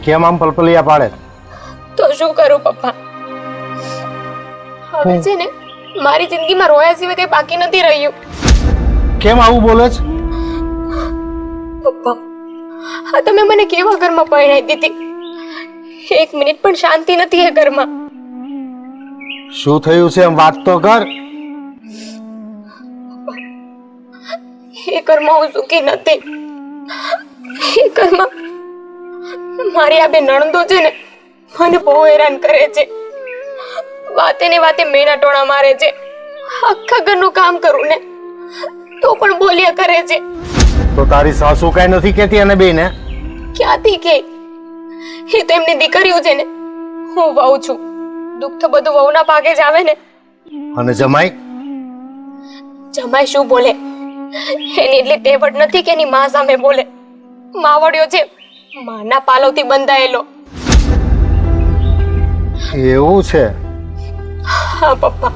કેમ આમ પલપલિયા પાડે? તો શું કરું પપ્પા? હવે છે ને મારી જિંદગીમાં રોયા સિવાય કઈ બાકી નથી રહ્યું. કેમ આવું બોલે છે? પપ્પા, હા તમે મને કેવા ઘરમાં પરણાવી દીધી? એક મિનિટ પણ શાંતિ નથી એ ઘરમાં. શું થયું છે એમ વાત તો કર. એ ઘરમાં હું સુખી નથી. એ ઘરમાં મારી આ બે નણંદો છે ને મને બહુ હેરાન કરે છે. વાતે ને વાતે મેના ટોણા મારે છે. આખા ઘરનું કામ કરું ને તો પણ બોલ્યા કરે છે. તો તારી સાસુ કઈ નથી કેતી અને બેને? ક્યાંથી કે? એ તો એમની દીકરીઓ છે ને, હું વહુ છું. દુઃખ તો બધું વહુના ભાગે જ આવે ને. અને જમાઈ? જમાઈ શું બોલે? એની એટલી ટેવડ નથી કે એની માં સામે બોલે. માવડ્યો છે, માના પાલવથી બંધાયેલો. એવું છે? હા પપ્પા.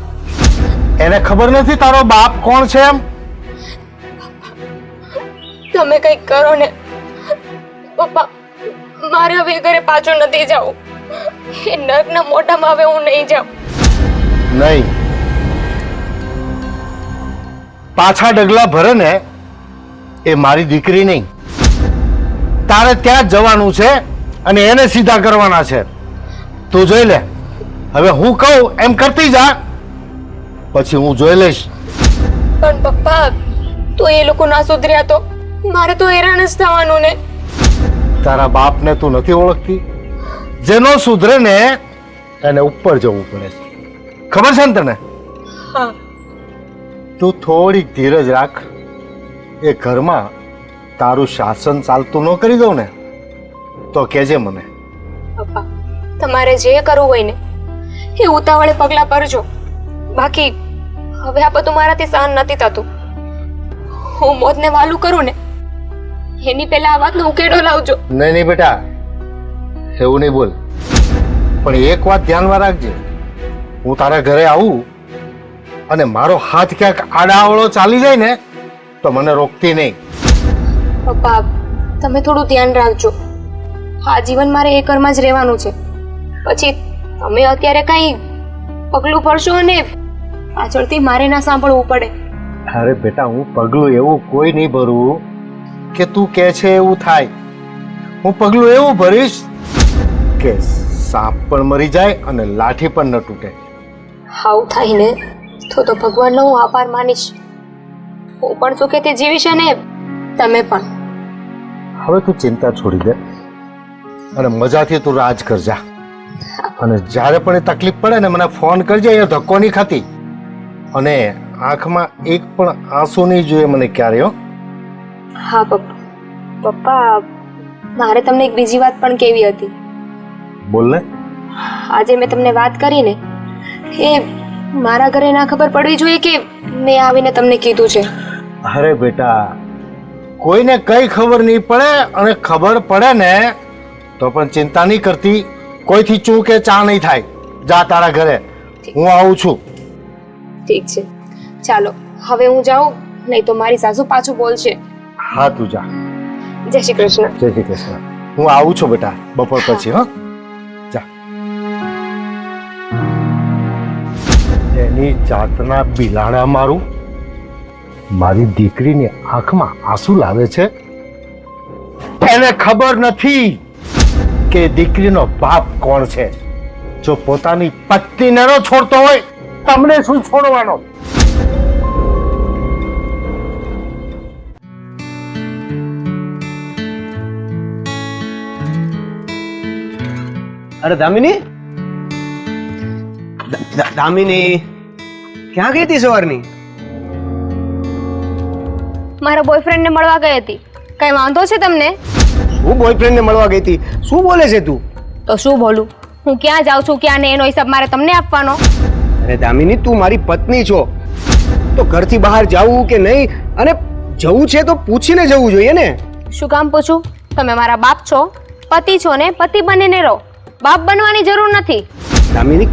એને ખબર નથી તારો બાપ કોણ છે એમ? તમે કઈક કરો ને પપ્પા. મારે હવે એ ઘરે પાછું નથી જવું. એ નર્કના મોઢામાં હવે હું નહીં જાઉં. નહીં. પાછા ડગલા ભરે ને એ મારી દીકરી નહીં. તારે ત્યાં જ જવાનું છે અને એને સીધા કરવાના છે. તું જોઈ લે. હવે હું કહું એમ કરતી જા, પછી હું જોઈ લઈશ. પણ પપ્પા, તો એ લોકો ના સુધર્યા તો મારે તો હેરાન જ થવાનું ને. તારા બાપને તું નથી ઓળખતી? જેનો સુધરે ને એને ઉપર જવું પડે છે. ખબર છે ને તને? હા. તું થોડીક ધીરજ રાખ. એ ઘરમાં તારું શાસન ચાલતું ન કરી દઉં ને તો કહેજે મને. પપ્પા, તમારે જે કરવું હોય ને એ ઉતાવળે પગલા ભરજો. બાકી હવે આ બધું મારાથી સહન નથી થતું. હું મોતને વાલું કરું ને એની પહેલા આ વાતનો ઉકેડો લાવજો. નહીં નહીં બેટા, એવું નહીં બોલ. પણ એક વાત ધ્યાનમાં રાખજે. હું તારા ઘરે આવું અને મારો હાથ ક્યાંક આડાવળો ચાલી જાય ને તો મને રોકતી નહીં. પપ્પા, તમે થોડું ધ્યાન રાખજો. આ જીવન મારે એ ઘરમાં જ રહેવાનું છે. પછી તમે અત્યારે કઈ પગલું ભરશો અને પાછળથી મારે ના સાંભળવું પડે. અરે બેટા, હું પગલું એવું કોઈ નહીં ભરું કે તું કહે છે એવું થાય. હું પગલું એવું ભરીશ કે સાપ પણ મરી જાય અને લાઠી પણ ન તૂટે. આવું થાય ને તો ભગવાનનો હું આભાર માનીશ. હું પણ સુખેથી જીવીશ અને તમે પણ. હવે તું ચિંતા છોડી દે અને મજાથી તું રાજ કરજા. અને જ્યારે પણ એ તકલીફ પડે ને મને ફોન કરજે. એ ધક્કો નહીં ખાતી અને આંખમાં એક પણ આંસુ નહીં જોઈએ મને ક્યારે. હો. હા પપ્પા. પપ્પા, મારે તમને એક બીજી વાત પણ કહેવી હતી. બોલ ને. આજે મેં તમને વાત કરી ને એ મારા ઘરે ના ખબર પડવી જોઈએ કે મેં આવીને તમને કીધું છે. અરે બેટા, કોઈને કઈ ખબર નહીં પડે અને ખબર પડે ને તો પણ ચિંતા નહીં કરતી. કોઈથી ચૂ કે ચા નહીં થાય. જા તારા ઘરે, હું આવું છું. ઠીક છે, ચાલો હવે હું જાઉં, નહીં તો મારી સાસુ પાછું બોલશે. હા, તું જા. જય શ્રી કૃષ્ણ. જય શ્રી કૃષ્ણ. હું આવું છું બેટા બપોર પછી. હા, જા. એની જાતના બિલાડા મારું. મારી દીકરીની આંખમાં આંસુ લાવે છે. એને ખબર નથી કે દીકરીનો બાપ કોણ છે. જો પોતાની પત્નીને ન છોડતો હોય તમને શું છોડવાનો? અરે દામિની, દામિની ક્યાં ગઈ હતી સવારની? મારા બોયફ્રેન્ડ ને મળવા ગઈ હતી. કઈ વાંધો છે તમને? શું બોયફ્રેન્ડ ને મળવા ગઈ હતી? શું બોલે છે તું? તો શું બોલું? હું ક્યાં જાઉં છું ક્યાં ને એનો હિસાબ મારે તમને આપવાનો. અરે દામિની, તું મારી પત્ની છો તો ઘરથી બહાર જવું કે નહીં, અને જવું છે તો પૂછીને જવું જોઈએ ને. શું કામ પૂછું? તમે મારા બાપ છો, પતિ છો ને પતિ બનીને રહો. બાપ બનવાની જરૂર નથી. દામિની,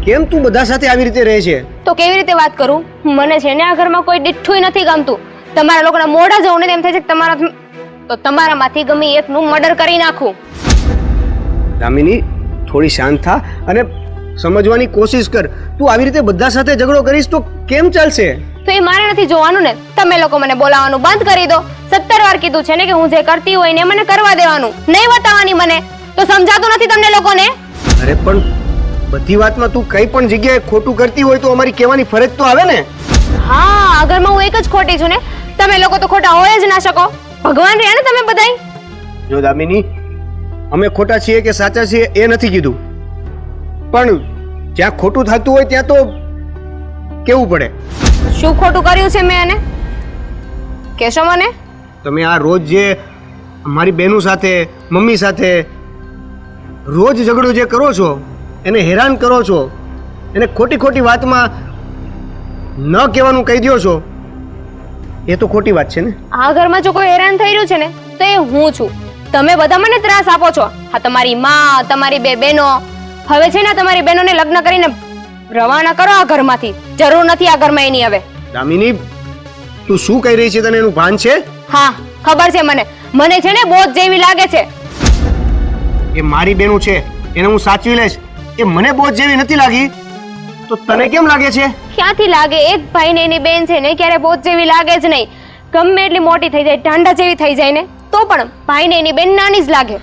કેમ તું બધા સાથે આવી રીતે રહે છે? તો કેવી રીતે વાત કરું? મને છે ને આ ઘરમાં કોઈ દીઠું નથી ગમતું. તમારા લોકોના મોઢા જવું ને એમ થાય છે કે તમારામાંથી ગમે એકનું મર્ડર કરી નાખું. દામિની થોડી શાંત થા અને સમજવાની કોશિશ કર. તું આવી રીતે બધા સાથે ઝઘડો કરીશ તો કેમ ચાલશે? તો એ મારે નથી જોવાનું ને. તમે લોકો મને બોલાવવાનું બંધ કરી દો. 17 વાર કીધું છે ને કે હું જે કરતી હોય ને મને કરવા દેવાનું, નહીં બતાવવાની મને. તો સમજાતું નથી તમને લોકોને? અરે પણ બધી વાતમાં તું કઈ પણ જગ્યાએ ખોટું કરતી હોય તો અમારી કહેવાની ફરજ તો આવે ને. હા, અગરમાં હું એક જ ખોટી છું ને. તમે લોકો તો ખોટા હોય જ ના શકો. ભગવાન રહ્યા ને તમે બધાય. જો દામિની, અમે ખોટા છીએ કે સાચા છીએ એ નથી કીધું, પણ જ્યાં ખોટું થતું હોય ત્યાં તો કેવું પડે. શું ખોટું કર્યું છે મેં એને? કહેશો મને? તમે આ રોજ જે મારી બહેનો સાથે, મમ્મી સાથે રોજ ઝઘડો જે કરો છો, એને હેરાન કરો છો, એને ખોટી ખોટી વાતમાં ન કહેવાનું કહી દો છો, એ તો ખોટી વાત છે ને. આ ઘરમાં જો કોઈ હેરાન થઈ રહ્યું છે ને તો એ હું છું. તમે બધા મને ત્રાસ આપો છો. હા, તમારી માં, તમારી બે બહેનો. હવે છે ને તમારી બહેનોને લગ્ન કરીને રવાના કરો આ ઘરમાંથી. જરૂર નથી આ ઘરમાં એની હવે. દામિની, તું શું કહી રહી છે? તને એનું ભાન છે? હા, ખબર છે મને. મને છે ને બોજ જેવી લાગે છે. એ મારી બહેનું છે, એને હું સાચવી લઈશ. એ મને બોજ જેવી નથી લાગી તો તને કેમ લાગે છે? ક્યાંથી લાગે? એક ભાઈ ને એની બેન છે ને ક્યારે બોજ જેવી લાગે જ નહીં. ગમે એટલી મોટી થઈ જાય, ઢાંઢા જેવી થઈ જાય ને તો પણ ભાઈ ને એની બેન નાની જ લાગે.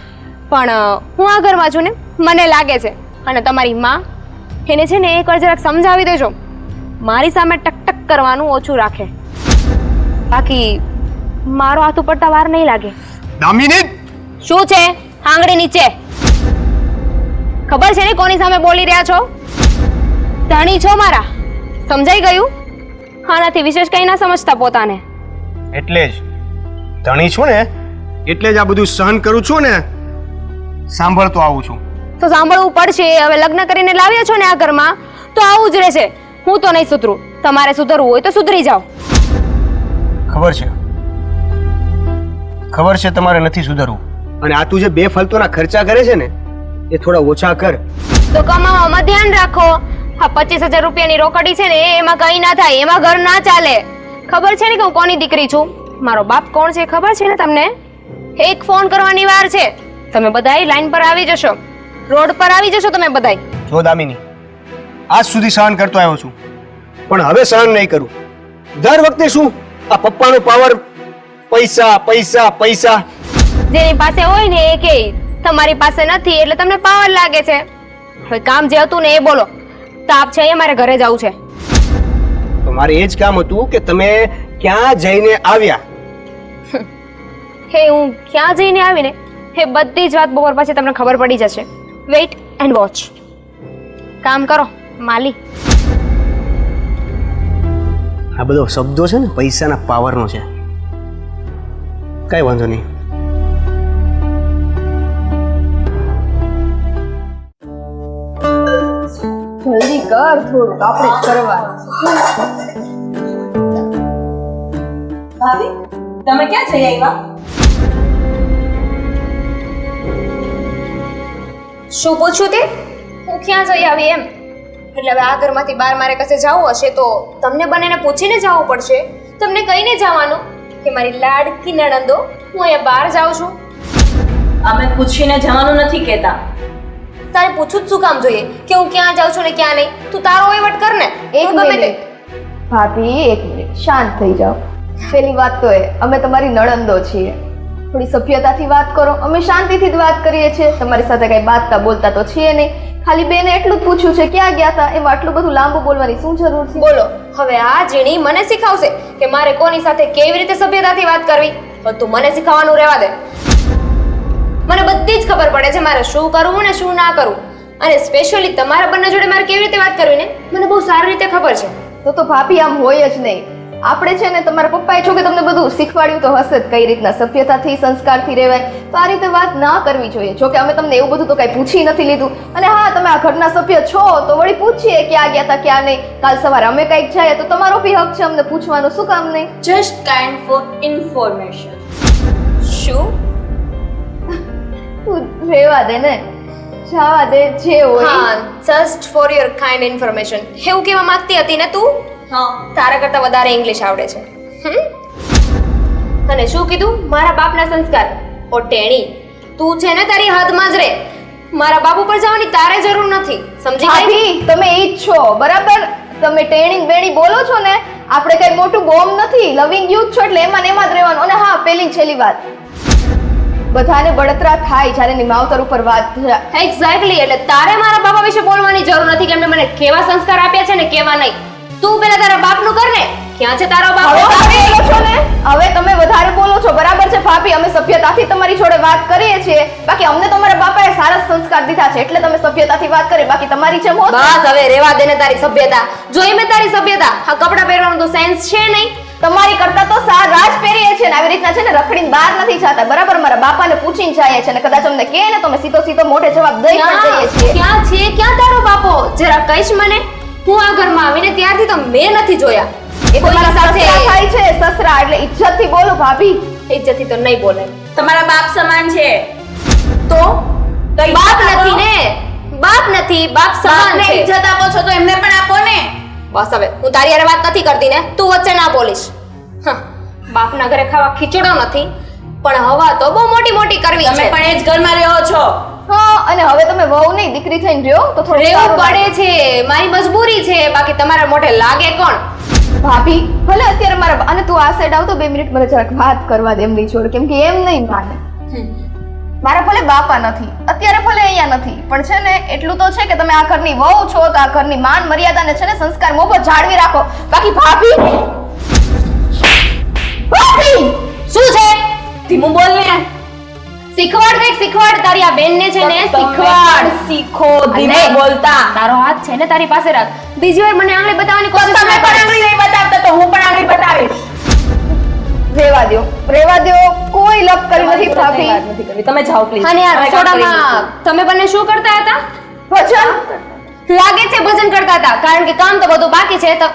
પણ હું આ ઘરમાં છું ને, મને લાગે છે. અને તમારી માં, એને છે ને એકવાર જરાક સમજાવી દેજો. મારી સામે ટક કરવાનું ઓછું રાખે. બાકી મારો હાથ ઉપડતા વાર નહીં લાગે. દામિની, શું છે? આંગળી નીચે. ખબર છે ને કોની સામે બોલી રહ્યા છો? ધણી છો મારા. સમજાઈ ગયું? આનાથી વિશેષ કઈ ના સમજતા પોતાને. એટલે જ ધણી છું ને, એટલે જ આ બધું સહન કરું છું ને, સાંભળતો આવું છું. તો સાંભળવું પડશે. હવે લગ્ન કરીને લાવ્યા છો ને આ ઘરમાં તો આવું જ રહેશે. હું તો નહીં સુધરું. તમારે સુધરવું હોય તો સુધરી જાઓ. ખબર છે તમારે નથી સુધરવું. અને આ તું જે બે ફાલતુના ખર્ચા કરે છે ને એ થોડા ઓછા કર. તો કમાવામાં ધ્યાન રાખો. હા, 25,000 રૂપિયાની રોકડી છે ને એમાં કઈ ના થાય, એમાં ઘર ના ચાલે. ખબર છે ને કે હું કોની દીકરી છું? મારો બાપ કોણ છે ખબર છે ને તમને? એક ફોન કરવાની વાર છે. તમે બધાય લાઈન પર આવી જશો, રોડ પર આવી જશો તમે બધાય. જો દામિની, આજ સુધી સહન કરતો આવ્યો છું પણ હવે સહન નહીં કરું. દર વખતે શું આ પપ્પાનો પાવર, પૈસા પૈસા પૈસા. જેની પાસે હોય ને એ કે તમારી પાસે નથી એટલે તમને પાવર લાગે છે. હવે કામ જે હતું ને એ બોલો. તાપ છે એ મારે ઘરે જવું છે. તો મારે એ જ કામ હતું કે તમે ક્યાં જઈને આવ્યા. હે, હું ક્યાં જઈને આવીને એ બધી જ વાત બપોર પછી તમને ખબર પડી જશે. Weight and watch. કામ કરો માલી. આ બધો શબ્દો છે ને પૈસાના પાવરનો છે. કઈ વાંધો નહીં. જલ્દી કર, થોડુંક આપણે જ કરવાનું. ભાભી, તમે ક્યાં જઈ આવ્યા? શું પૂછ્યું તે? હું ક્યાં જઈ આવી એમ? એટલે હવે આ ઘરમાંથી બહાર મારે કશે જવું હશે તો તમને બંનેને પૂછીને જવું પડશે. તમને કહીને જવાનું કે મારી લાડકી નણંદો હું અહીંયા બહાર જાઉં છું. અમે પૂછીને જવાનું નથી કહેતા. તારે પૂછવું જ શું કામ જોઈએ કે હું ક્યાં જાઉં છું ને ક્યાં નહીં? તું તારો વહીવટ કર ને. એક હું ગમે તે. મિનિટ ભાભી, એક મિનિટ શાંત થઈ જાઓ. પેલી વાત તો અમે તમારી નણંદો છીએ, થોડી સભ્યતાથી વાત કરો. અમે શાંતિથી જ વાત કરીએ છીએ, તમારી સાથે કઈ બાતતા બોલતા તો છીએ નહીં. ખાલી બેને એટલું જ પૂછ્યું છે ક્યાં ગયા હતા, એમાં આટલું બધું લાંબુ બોલવાની શું જરૂર છે? બોલો. હવે આ જીણી મને શીખવશે કે મારે કોની સાથે કેવી રીતે સભ્યતાથી વાત કરવી. બધું મને શીખવાનું રહેવા દે. મને બધી જ ખબર પડે છે મારે શું કરવું ને શું ના કરવું. અને સ્પેશિયલી તમારા બંને જોડે મારે કેવી રીતે વાત કરવી ને મને બહુ સારી રીતે ખબર છે. તો ભાભી આમ હોય જ નહીં. આપણે છે ને તમારા પપ્પાએ છો કે તમને બધું શીખવાડ્યું તો હશે જ કઈ રીતના સભ્યતાથી સંસ્કારથી રહેવાય. તો આ રીતે વાત ના કરવી જોઈએ. જો કે અમે તમને એવું બધું તો કઈ પૂછી નથી લીધું. અને હા, તમે આ ઘરના સભ્ય છો તો વળી પૂછીએ ક્યાં ગયા હતા ક્યાં નહીં. કાલ સવારે અમે કઈક જાય તો તમારો બી હક છે અમને પૂછવાનું. શું કામ નહીં? Just kind four information. શું? તું રહેવા દે ને, જવા દે જે હોય. હા, just for your kind information. એવું કહેવા માંગતી હતી ને તું? હા, તારા કરતા વધારે ઇંગ્લિશ આવડે છે. અને શું કીધું? મારા બાપના સંસ્કાર. ઓ ટેણી, તું છે ને તારી હદમાં જ રહે. મારા બાપુ પર જવાની તારે જરૂર નથી, સમજી ગઈ? ભાભી તમે ઈ જ છો બરાબર. તમે ટેણી બેણી બોલો છો ને, આપણે કઈ મોટું બોમ્બ નથી, લવિંગ યુથ છો એટલે એમાં ને એમાં જ રહેવાનું. અને હા, પેલી છેલ્લી વાત, બધાને બળતરા થાય જ્યારે એની માવતર ઉપર વાત થાય. એક્ઝેક્ટલી, એટલે તારે મારા બાપા વિશે બોલવાની જરૂર નથી કે એમણે મને કેવા સંસ્કાર આપ્યા છે ને કેવા નહીં. તું પેલા તારા બાપનું કર ને. ક્યાં છે તારો બાપ? હવે તમે બોલો છો ને, હવે તમે વધારે બોલો છો. બરાબર છે ભાભી, અમે સભ્યતાથી તમારી જોડે વાત કરીએ છીએ. બાકી અમને તમારા બાપાએ સારા સંસ્કાર દીધા છે એટલે તમે સભ્યતાથી વાત કરી. બાકી તમારી જેમ હોત બસ હવે રેવા દે ને તારી સભ્યતા. જોઈ મેં તારી સભ્યતા. આ કપડાં પહેરવાનું તો સેન્સ છે નહીં. તમારી કરતા તો સારા જ પહેરીએ છીએ ને આવી રીતના છે ને રખડીને બહાર નથી જાતા. બરાબર, મારા બાપાને પૂછીને જઈએ છીએ ને કદાચ અમને કહે ને તો અમે સીધો મોઢે જવાબ દઈ પણ જઈએ છીએ. ક્યાં છે ક્યાં તારો બાપો? જરા કહીશ મને. હું આ ઘરમાં આવીને ત્યારથી તો મેં નથી જોયા. એ તમારા સાથે થાય છે સસરા, એટલે ઇજ્જતથી બોલો ભાભી. ઇજ્જતથી તો નહીં બોલે. તમારા બાપ સમાન છે તો કઈ બાપ નથી ને, બાપ નથી, બાપ સમાન બાપને છે. ઇજ્જત આપો છો તો એમને પણ આપો ને. બસ હવે હું તારી હારે વાત નથી કરતી ને, તું વચ્ચે ના બોલીશ. બાપના ઘરે ખાવા ખીચડો નથી, પણ હવા તો બહુ મોટી મોટી કરવી તમે છે. પણ એ જ ઘરમાં રહો છો. હા, અને હવે તમે વહુ નહીં દીકરી થઈને રહ્યો તો થોડું રહેવું સારું લાગે. પડે છે, મારી મજબૂરી છે. બાકી તમારા મોઢે લાગે કોણ? ભાભી ભલે અત્યારે મારા અને તું આ સાઈડ આવ તો 2 મિનિટ મને જરાક વાત કરવા દે એમની જોડે, કેમ કે એમ નહીં માને. મારા ભલે બાપા નથી, અત્યારે ભલે અહીંયા નથી, પણ છે ને એટલું તો છે કે તમે આ ઘરની વહુ છો તો આ ઘરની માન મર્યાદા ને છે ને સંસ્કાર મોભો જાળવી રાખો. બાકી ભાભી શું છે? ધીમું બોલ ને. શીખવાડ દે, શીખવાડ તારી આ બેનને છે ને શીખવાડ. શીખો અને ધીમું બોલતા. તારો હાથ છે ને તારી પાસે રાખ. બીજી વાર મને આંગળી બતાવવાની તો કોશિશ તમે ના પણ કર. આંગળી નહીં બતાવતા તો હું પણ આંગળી બતાવીશ. રેવા દો, કોઈ લપ કરી નથી ભાભી. વાત નથી કરવી. તમે જાઓ પ્લીઝ. અને આ રસોડામાં તમે બંને શું કરતા હતા? ભજન લાગે છે ભજન કરતા હતા, કારણ કે કામ તો બધું બાકી છે. તો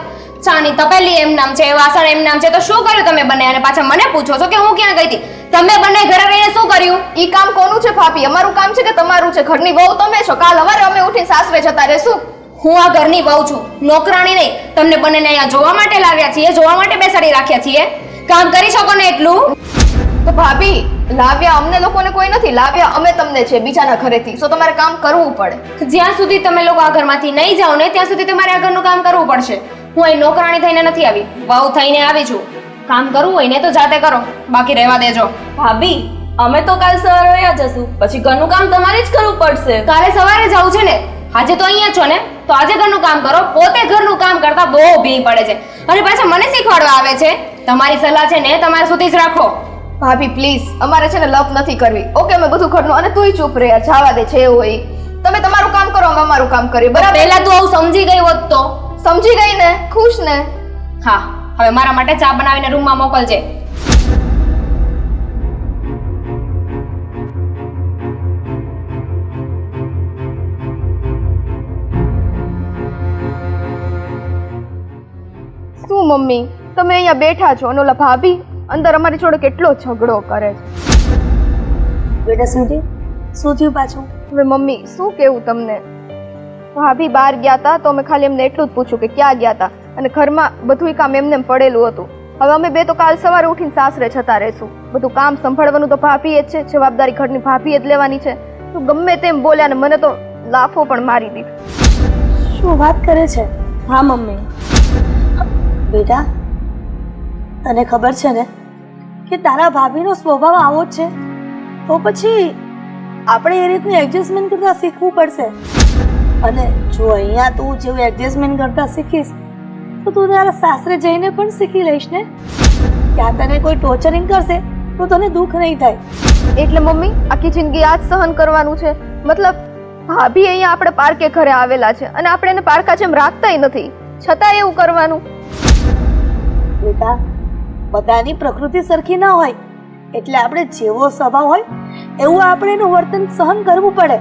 ચાની તપેલી એમ નામ છે, વાસણ એમ નામ છે, તો શું કર્યું તમે બંને? અને પાછા મને પૂછો છો કે હું ક્યાં ગઈ હતી? તમે બંને ઘરે રહીને શું કર્યું? ઈ કામ કોનું છે ભાભી? અમારું કામ છે કે તમારું છે? ઘરની વહુ તમે છો. કાલ સવારે અમે ઉઠીને સાસરે જતા રહેશું. હું આ ઘરની વહુ છું, નોકરાણી નહીં. તમને બંનેને અહીંયા જોવા માટે લાવ્યા છીએ, જોવા માટે બેસાડી રાખ્યા છીએ. કામ કરી શકો ને એટલું? તો ભાભી લાવ્યા અમને લોકોને કોઈ નથી, લાવ્યા અમે તમને છે બીજાના ઘરેથી. સો તમારે કામ કરવું પડે. જ્યાં સુધી તમે લોકો આ ઘરમાંથી નહીં જાઓ ને ત્યાં સુધી તમારે આ ઘરનું કામ કરવું પડશે. હું અહીં નોકરાણી થઈને નથી આવી, વહુ થઈને આવી છું. કામ કરવું હોય ને તો જાતે કરો, બાકી રહેવા દેજો. ભાભી અમે તો કાલ સવારે વયા જશું, પછી ઘરનું કામ તમારે જ કરવું પડશે. કાલે સવારે જવું છે ને, આજે તો અહીંયા છો ને, તો આજે ઘરનું કામ કરો. પોતે ઘરનું કામ કરતા બહુ ભીડ પડે છે અને પાછા મને શીખવાડવા આવે છે. તમારી સલાહ છે ને તમારે સુધી જ રાખો. ભાભી પ્લીઝ, અમારે છે ને લપ નથી કરવી. ઓકે અમે બધું ઘરનું, અને તુંય ચૂપ રહે, જવા દે છે એવું હોય. તમે તમારું કામ કરો, અમે અમારું કામ કરીએ. બરાબર? પહેલા તું આવું સમજી ગઈ હોત તો. સમજી ગઈ ને? ખુશ ને? હા, હવે મારા માટે ચા બનાવીને રૂમમાં મોકલજે. શું મમ્મી તમે અહીંયા બેઠા છો અને ઓલા ભાભી અંદર અમારી જોડે કેટલો ઝઘડો કરે છે. બેટા સ્મૃતિ શું થયું પાછું? હવે મમ્મી શું કેવું તમને? ભાભી બહાર ગયા હતા તો અમે ખાલી એમને એટલું જ પૂછ્યું કે ક્યાં ગયા હતા, અને ઘરમાં બધું કામ એમને પડેલું હતું. હવે અમે બે તો કાલ સવારે ઉઠીને સાસરે જતા રહેશું. બધું કામ સંભાળવાનું તો ભાભી જ છે, જવાબદારી ઘરની ભાભી જ લેવાની છે. તો ગમે તેમ બોલ્યા ને મને તો લાફો પણ મારી દીધો. શું વાત કરે છે? હા મમ્મી. બેટા તને ખબર છે ને કે તારા ભાભીનો સ્વભાવ આવો જ છે, તો પછી આપણે એ રીતનું એડજસ્ટમેન્ટ કરતા શીખવું પડશે. અને જો અહીંયા તું જેવું એડજસ્ટમેન્ટ કરતા શીખીશ તો તું તારા સાસરે જઈને પણ શીખી લઈશ ને. ત્યાં તને કોઈ ટોર્ચરિંગ કરશે તો તને દુઃખ નહીં થાય. એટલે મમ્મી આખી જિંદગી આ જ સહન કરવાનું છે? મતલબ ભાભી અહીંયા આપણે પાર્કે ઘરે આવેલા છે અને આપણે એને પારકા જેમ રાખતાય નથી, છતાં એવું કરવાનું? બેટા બધાની પ્રકૃતિ સરખી ના હોય, એટલે આપણે જેવો સ્વભાવ હોય એવું આપણે એનું વર્તન સહન કરવું પડે.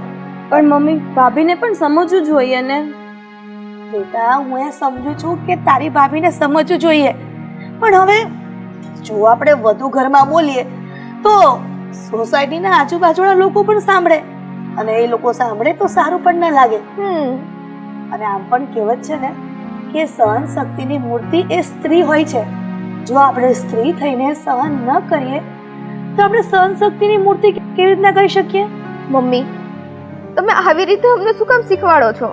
પણ મમ્મી ભાભીને પણ સમજવું જોઈએ ને. બેટા હું એ સમજુ છું કે તારી ભાભીને સમજવું જોઈએ, પણ હવે જો આપણે વધુ ઘરમાં બોલીએ તો સોસાયટીના આજુબાજુના લોકો પણ સાંભળે, અને એ લોકો સાંભળે તો સારું પણ ન લાગે. અને આમ પણ કહેવત છે ને કે સહન શક્તિની મૂર્તિ એ સ્ત્રી હોય છે. જો આપણે સ્ત્રી થઈને સહન ન કરીએ તો આપણે સહન શક્તિની મૂર્તિ કેવી રીતના કહી શકીએ? મમ્મી તમે આવી રીતે અમને શું કામ શીખવાડો છો?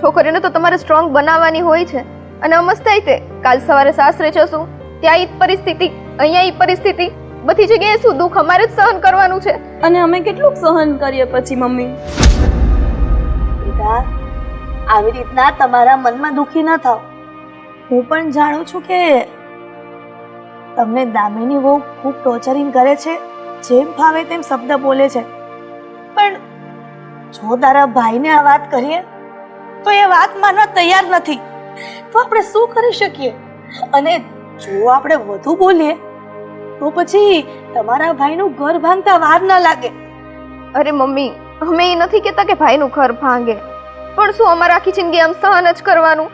છોકરીઓને તો તમારે સ્ટ્રોંગ બનાવવાની હોય છે. અને અમસ્તા તે કાલ સવારે સાસરે જશું, ત્યાં ઈ પરિસ્થિતિ, અહીંયા ઈ પરિસ્થિતિ, બધી જગ્યાએ શું દુઃખ અમારે જ સહન કરવાનું છે? અને અમે કેટલું સહન કરીએ પછી મમ્મી? બેટા, આવી રીતના તમારા મનમાં દુખી ન થાવ. હું પણ જાણું છું કે તમને દામિની બહુ ખૂબ ટોર્ચરિંગ કરે છે, જેમ ફાવે તેમ શબ્દ બોલે છે. પણ જો તારા ભાઈને આ વાત કરીએ તો એ વાત માનવા તૈયાર નથી, તો આપણે શું કરી શકીએ? અને જો આપણે વધુ બોલીએ તો પછી તમારા ભાઈનું ઘર ભાંગતા વાર ન લાગે. અરે મમ્મી, અમે એ નથી કહેતા કે ભાઈનું ઘર ભાંગે, પણ શું અમારે આખી જિંદગી આમ સહન જ કરવાનું?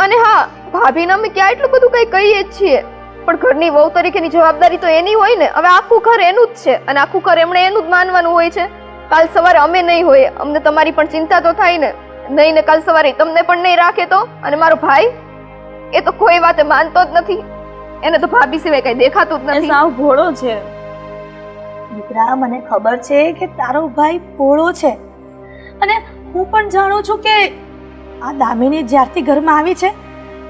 અને હા, ભાભીને અમે ક્યાં એટલું બધું કઈ કહીએ જ છીએ, પણ ઘરની વહુ તરીકેની જવાબદારી તો એની હોય ને. હવે આખું ઘર એનું જ છે અને આખું ઘર એમણે એનું જ માનવાનું હોય છે. કાલ સવારે અમે નહીં હોય, અમને તમારી પણ ચિંતા તો થાય ને. નહીં ને કાલ સવારે તમને પણ નહીં રાખે તો? અને મારો ભાઈ, એ તો કોઈ વાતે માનતો જ નથી. એને તો ભાભી સિવાય કઈ દેખાતું જ એ નથી. સાવ ભોળો છે. દીકરા, મને ખબર છે કે તારો ભાઈ ભોળો છે, અને હું પણ જાણું છું કે આ દામિની જ્યારથી ઘરમાં આવી છે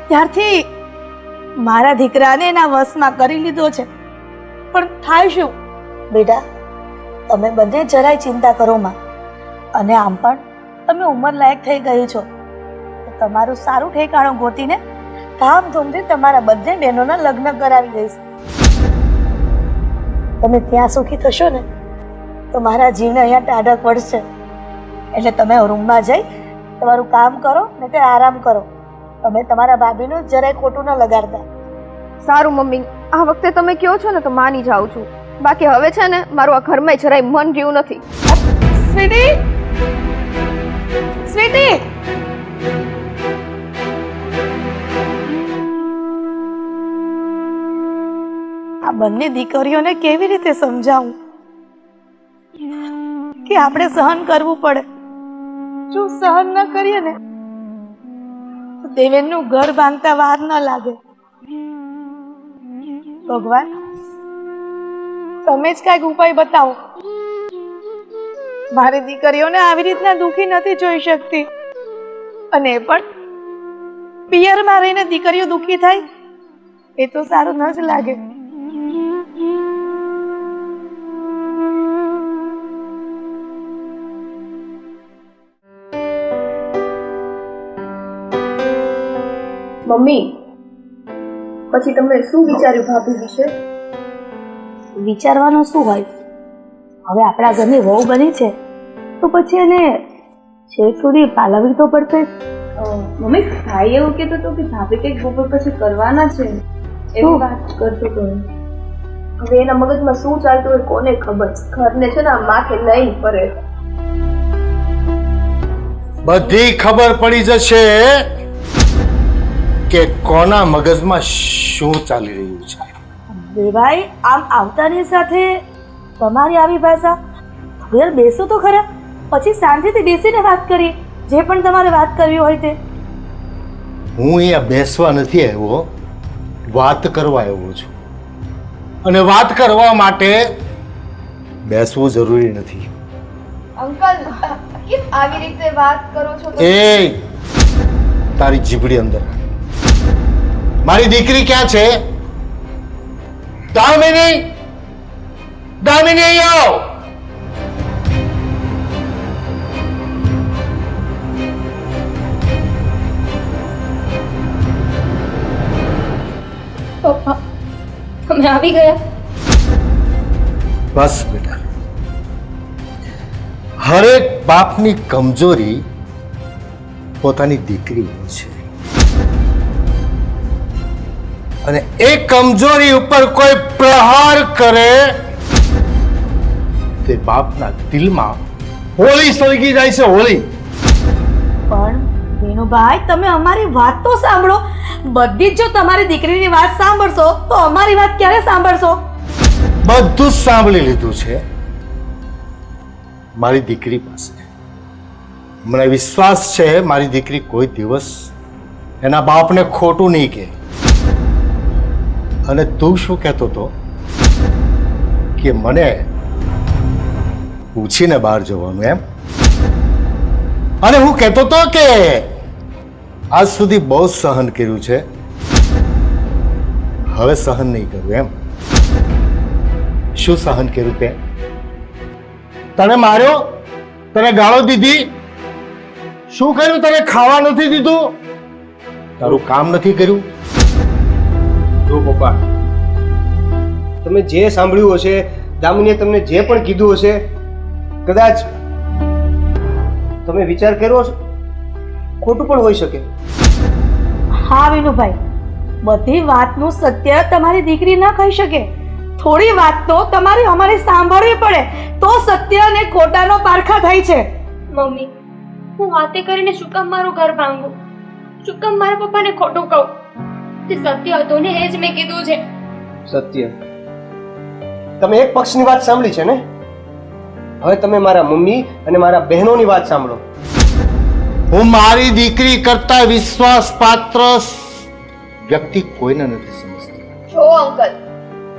ત્યારથી મારા દીકરાને એના વશમાં કરી લીધો છે. પણ થાય શું બેટા, તમે બંને જરાય ચિંતા કરો માં. અને આમ પણ તમે ઉંમર લાયક થઈ ગઈ છો, તો તમારું સારું ઠેકાણું ગોતીને ધામધૂમથી તમારા બંને બહેનોના લગ્ન કરાવી દઈશ. તમે ત્યાં સુખી થશો ને તો મારા જીવને અહીંયા ટાઢક પડશે. એટલે તમે રૂમમાં જઈ તમારું કામ કરો ને તે આરામ કરો. તમે તમારા ભાભીનું જરાય ખોટું ન લગાડતા. સારું મમ્મી, આ વખતે તમે કહો છો ને તો માની જાઉં છું. બાકી હવે છે ને મારું આ ઘરમાં જરાય મન રહ્યું નથી. સ્વીટી, સ્વીટી, આ બંને દીકરીઓને કેવી રીતે સમજાવું કે આપણે સહન કરવું પડે? જો સહન ન કરીએ ને તો દેવેનનું ઘર ભાંગતા વાર ન લાગે. ભગવાન, તમે જ કાંઈક ઉપાય બતાવો. મારી દીકરીઓને આવી રીતના દુઃખી નથી જોઈ શકતી, અને એ પણ પિયરમાં રહીને દીકરીઓ દુઃખી થાય એ તો સારું ન જ લાગે. મમ્મી, પછી તમે શું વિચાર્યું ભાભી વિશે? વિચારવાનું શું હોય? હવે આપણા ઘરની વહુ બની છે તો પછી એને છેક સુધી પાલવવી તો પડશે જ. મમ્મી, ભાઈ એવું કહેતો હતો કે ભાભી કંઈક બપોર પછી કરવાના છે, એવી વાત કરતો હતો. હવે એના મગજમાં શું ચાલતું હોય કોને ખબર. ઘરને છે ને આમ માથે લઈને ફરે. બધી ખબર પડી જશે કે કોના મગજમાં શું ચાલી રહ્યું છે. દેવાઈ, આમ આવતાની સાથે તમારી આવી ભાષા? ઘર બેસો તો ખરા, પછી શાંતિથી બેસીને વાત કરીએ, જે પણ તમારે વાત કરવી હોય તે. હું અહીંયા બેસવા નથી આવ્યો, વાત કરવા આવ્યો છું. અને વાત કરવા માટે બેસવું જરૂરી નથી. અંકલ, કેમ આવી રીતે વાત કરો છો? એ તારી જીભડી અંદર મારી દીકરી ક્યાં છે? દામિની, દામિની અહીં આવ. પપ્પા, તમે આવી ગયા? બસ બેટા, હરેક બાપની કમજોરી પોતાની દીકરી છે, અને એ કમજોરી ઉપર કોઈ પ્રહાર કરે તે બાપના દિલમાં હોળી સળગી જાય છે. હોળી. પણ વેણુભાઈ, તમે અમારી વાત તો સાંભળો. બધી જ જો તમારી દીકરીની વાત સાંભળશો તો અમારી વાત ક્યારે સાંભળશો? બધું જ સાંભળી લીધું છે મારી દીકરી પાસે. મને વિશ્વાસ છે મારી દીકરી કોઈ દિવસ એના બાપને ખોટું નહીં કહે. અને તું શું કહેતો હતો કે મને પૂછીને બહાર જવાનું, એમ? અને હું કહેતો તો કે આજ સુધી બહુ સહન કર્યું છે, હવે સહન નહીં કરવું એમ. શું સહન કર્યું તે? તને માર્યો, તને ગાળો દીધી, શું કર્યું? તને ખાવા નથી દીધું, તારું કામ નથી કર્યું. જો પપ્પા, તમે જે સાંભળ્યું હશે, દામિનીએ તમને જે પણ કીધું હશે, કદાચ તમે વિચાર કર્યો હશે, ખોટું પણ હોઈ શકે. હા વિનુભાઈ, બધી વાતનું સત્ય તમારી દીકરી ન કહી શકે. થોડી વાત તો તમારે અમારે સાંભળવી પડે તો સત્ય અને ખોટાનો પારખા થાય છે. મમ્મી, હું વાતે કરીને શું કામ મારું ઘર ભાંગું? શું કામ મારા પપ્પાને ખોટું કહું? તે સત્ય હતું ને, એ જ મેં કીધું છે. સત્ય? તમે એક પક્ષની વાત સાંભળી છે ને, હવે તમે મારા મમ્મી અને મારા બહેનોની વાત સાંભળો. હું મારી દીકરી કરતા વિશ્વાસપાત્ર વ્યક્તિ કોઈને નથી સમજતી. જો અંકલ,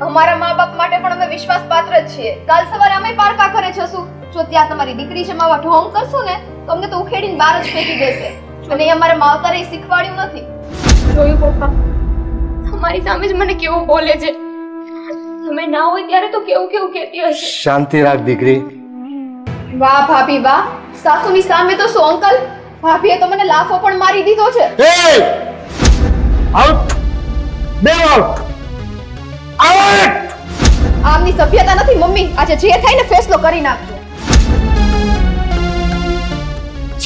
અમારા મા બાપ માટે પણ અમે વિશ્વાસપાત્ર જ છીએ. કાલ સવારે અમે પારકા ઘરે જશું, જો ત્યાં તમારી દીકરી છે માવા ઢોંગ કરશું ને તો અમને તો ઉખેડીને બહાર જ ફેંકી દેશે. અને એ અમારા માવતરે શીખવાડ્યું નથી. જોયું પપ્પા, તમારી સામે જ મને કેવું બોલે છે. તમે ના હોય ત્યારે તો કેવું કેવું કહેતી હશે. શાંતિ રાખ દીકરી. વાહ ભાભી વાહ, સાસુની સામે તો શું અંકલ, ભાભીએ તો મને લાફો પણ મારી દીધો છે. આઉટ! બે આઉટ! આઉટ! આમની સભ્યતા નથી મમ્મી. આજે જે થાય ને ફેસલો કરી નાખજો.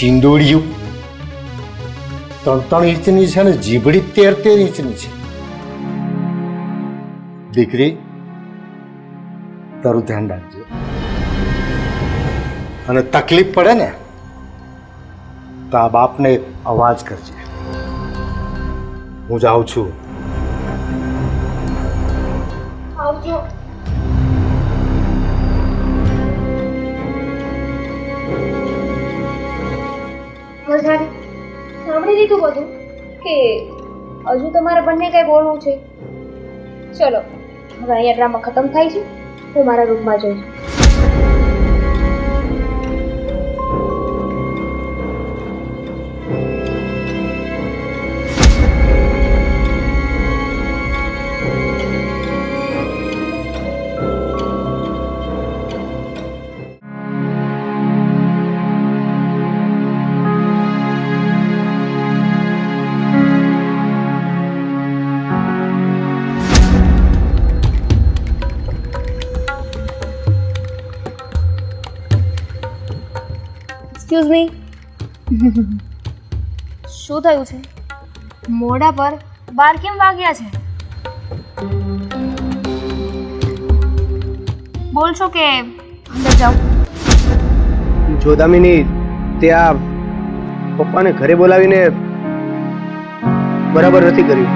ચીંદોડિયું 3-3 ઇંચની છે ને જીભડી 13-13 ઇંચની છે. દીકરી, તારું ધ્યાન રાખજો, અને તકલીફ પડે ને તો આ બાપને અવાજ કરજે. હું જાઉં છું. આવજો. મજાને સાંભળી લીધું બધું કે હજુ તમારે બંને કઈ બોલવું છે? ચલો હવે અહીંયા ડ્રામા ખતમ થાય છે, હું મારા રૂમમાં જઉં છું. એક્સક્યુઝ મી, શું થયું છે? મોઢા પર 12 કેમ વાગ્યા છે? બોલશો કે અંદર જાઓ? જો દામિની, તે આ પપ્પાને ઘરે બોલાવીને બરાબર નથી કર્યું.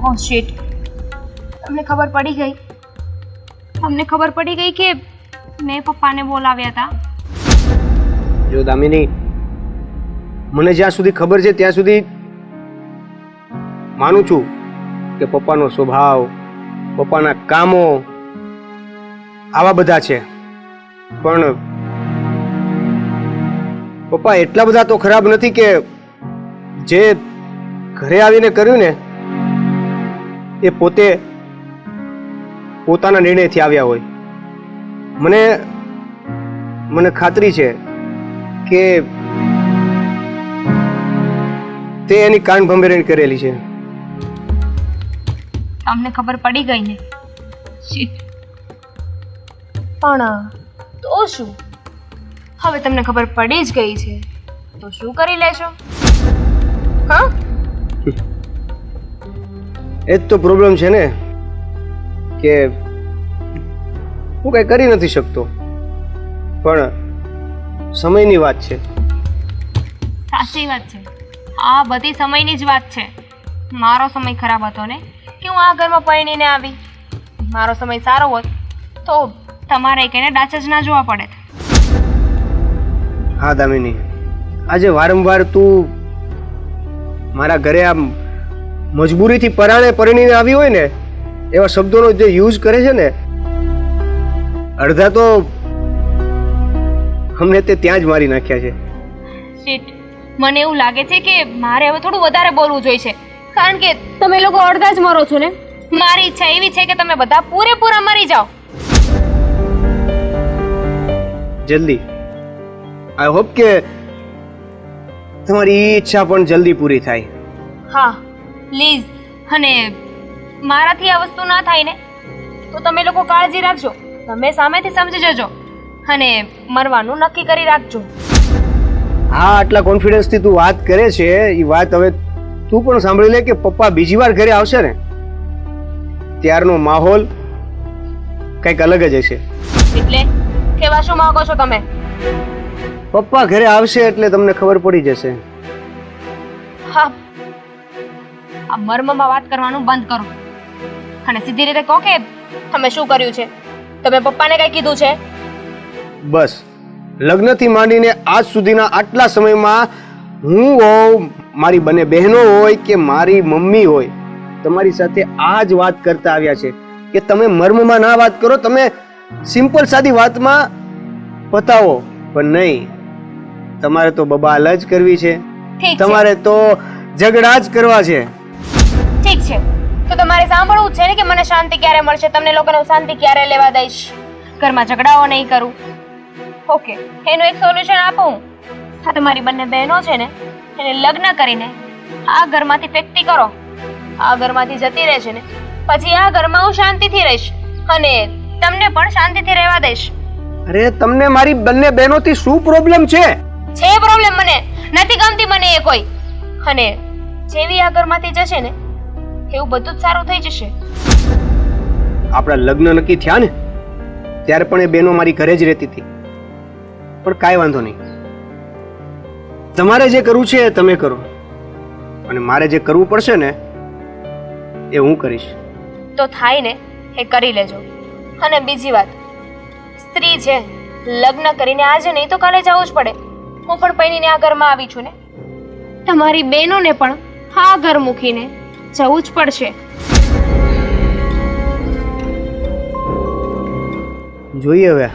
ઓહ શિટ, તમને ખબર પડી ગઈ? તમને ખબર પડી ગઈ કે મેં પપ્પાને બોલાવ્યા હતા? જો દામિની, મને જ્યાં સુધી ખબર છે ત્યાં સુધી માનું છું કે પપ્પાનો સ્વભાવ, પપ્પાના કામો આવા બધા છે, પણ પપ્પા એટલા બધા તો ખરાબ નથી કે જે ઘરે આવીને કર્યું ને એ પોતે પોતાના નિર્ણયથી આવ્યા હોય. મને ખાતરી છે કે તે એની કાન ભંભેરણી કરેલી છે. તમને ખબર પડી ગઈ ને? શિટ. પણ તો શું, હવે તમને ખબર પડી જ ગઈ છે તો શું કરી લેશો? હા, એ જ તો પ્રોબ્લેમ છે ને કે હું કઈ કરી નથી શકતો, પણ સમયની વાત છે. સાચી વાત છે, આ બધી સમયની જ વાત છે. મારો સમય ખરાબ હતો ને કે હું આ ઘરમાં પરણીને આવી. મારો સમય સારો હોત તો તમારે કઈને ડાચ જ ના જોવા પડે. હા દામિની, આજે વારંવાર તું મારા ઘરે આમ મજબૂરીથી પરાણે પરણીને આવી હોય ને એવા શબ્દોનો જે યુઝ કરે છે ને, અડધા તો અમને તે ત્યાં જ મારી નાખ્યા છે. શીટ, મને એવું લાગે છે કે મારે હવે થોડું વધારે બોલવું જોઈએ કારણ કે તમે લોકો અડધા જ મરો છો ને. મારી ઈચ્છા એવી છે કે તમે બધા પૂરેપૂરા મરી જાઓ. જલ્દી. આઈ હોપ કે તમારી ઈચ્છા પણ જલ્દી પૂરી થાય. હા પ્લીઝ. અને મારાથી આ વસ્તુ ના થાય ને તો તમે લોકો કાળજી રાખજો. તમે સામેથી સમજી જજો અને મરવાનું નક્કી કરી રાખજો. હા, આટલા કોન્ફિડન્સથી તું વાત કરે છે એ વાત હવે તું પણ સાંભળી લે કે પપ્પા બીજી વાર ઘરે આવશે ને ત્યારનો માહોલ કંઈક અલગ જ હશે. એટલે કેવા શું માંગો છો તમે? પપ્પા ઘરે આવશે એટલે તમને ખબર પડી જશે. હા, આ મર્મમાં વાત કરવાનું બંધ કરો અને સીધી રીતે કહો કે તમે શું કર્યું છે. તમે પપ્પાને કઈ કીધું છે? બસ લગ્નથી માંડીને આજ સુધીના આટલા સમયમાં હું હોઉં, મારી બંને બહેનો હોય કે મારી મમ્મી હોય, તમારી સાથે આ જ વાત કરતા આવ્યા છે કે તમે મર્મમાં ના વાત કરો, તમે સિમ્પલ સાદી વાતમાં પતાવો. પણ નહીં, તમારે તો બબાલ જ કરવી છે, ઠીક છે. તમારે તો ઝઘડા જ કરવા છે. ઠીક છે, તો તમારે સાંભળવું જ છે ને કે મને શાંતિ ક્યારે મળશે, તમને લોકોને હું શાંતિ ક્યારે લેવા દઈશ, ઘરમાં ઝઘડાઓ નહીં કરું. ઓકે, એનું એક સોલ્યુશન આપું. હા, તમારી બંને બહેનો છે ને એને લગ્ન કરીને આ ઘરમાંથી ફેંકતી કરો. આ ઘરમાંથી જતી રહેશે ને પછી આ ઘરમાં હું શાંતિથી રહીશ અને તમને પણ શાંતિથી રહેવા દઈશ. અરે તમને મારી બંને બહેનોથી શું પ્રોબ્લેમ છે? છે પ્રોબ્લેમ, મને નથી ગમતી મને એ કોઈ. અને જેવી આ ઘરમાંથી જશે ને એવું બધું જ સારું થઈ જશે. આપણા લગ્ન નક્કી થયા ને ત્યારે પણ એ બહેનો મારી ઘરે જ રહેતી હતી. પણ કાંઈ વાંધો નહીં, તમારે જે કરવું છે એ તમે કરો અને મારે જે કરવું પડશે ને એ હું કરીશ. તો થાય ને એ કરી લેજો. અને બીજી વાત, સ્ત્રી છે, લગ્ન કરીને આજે નહીં તો કાલે જવું જ પડે. હું પણ પૈણીને આ ઘરમાં આવી છું ને, તમારી બહેનોને પણ આ ઘર મૂકીને જવું જ પડશે. જોઈએ હવે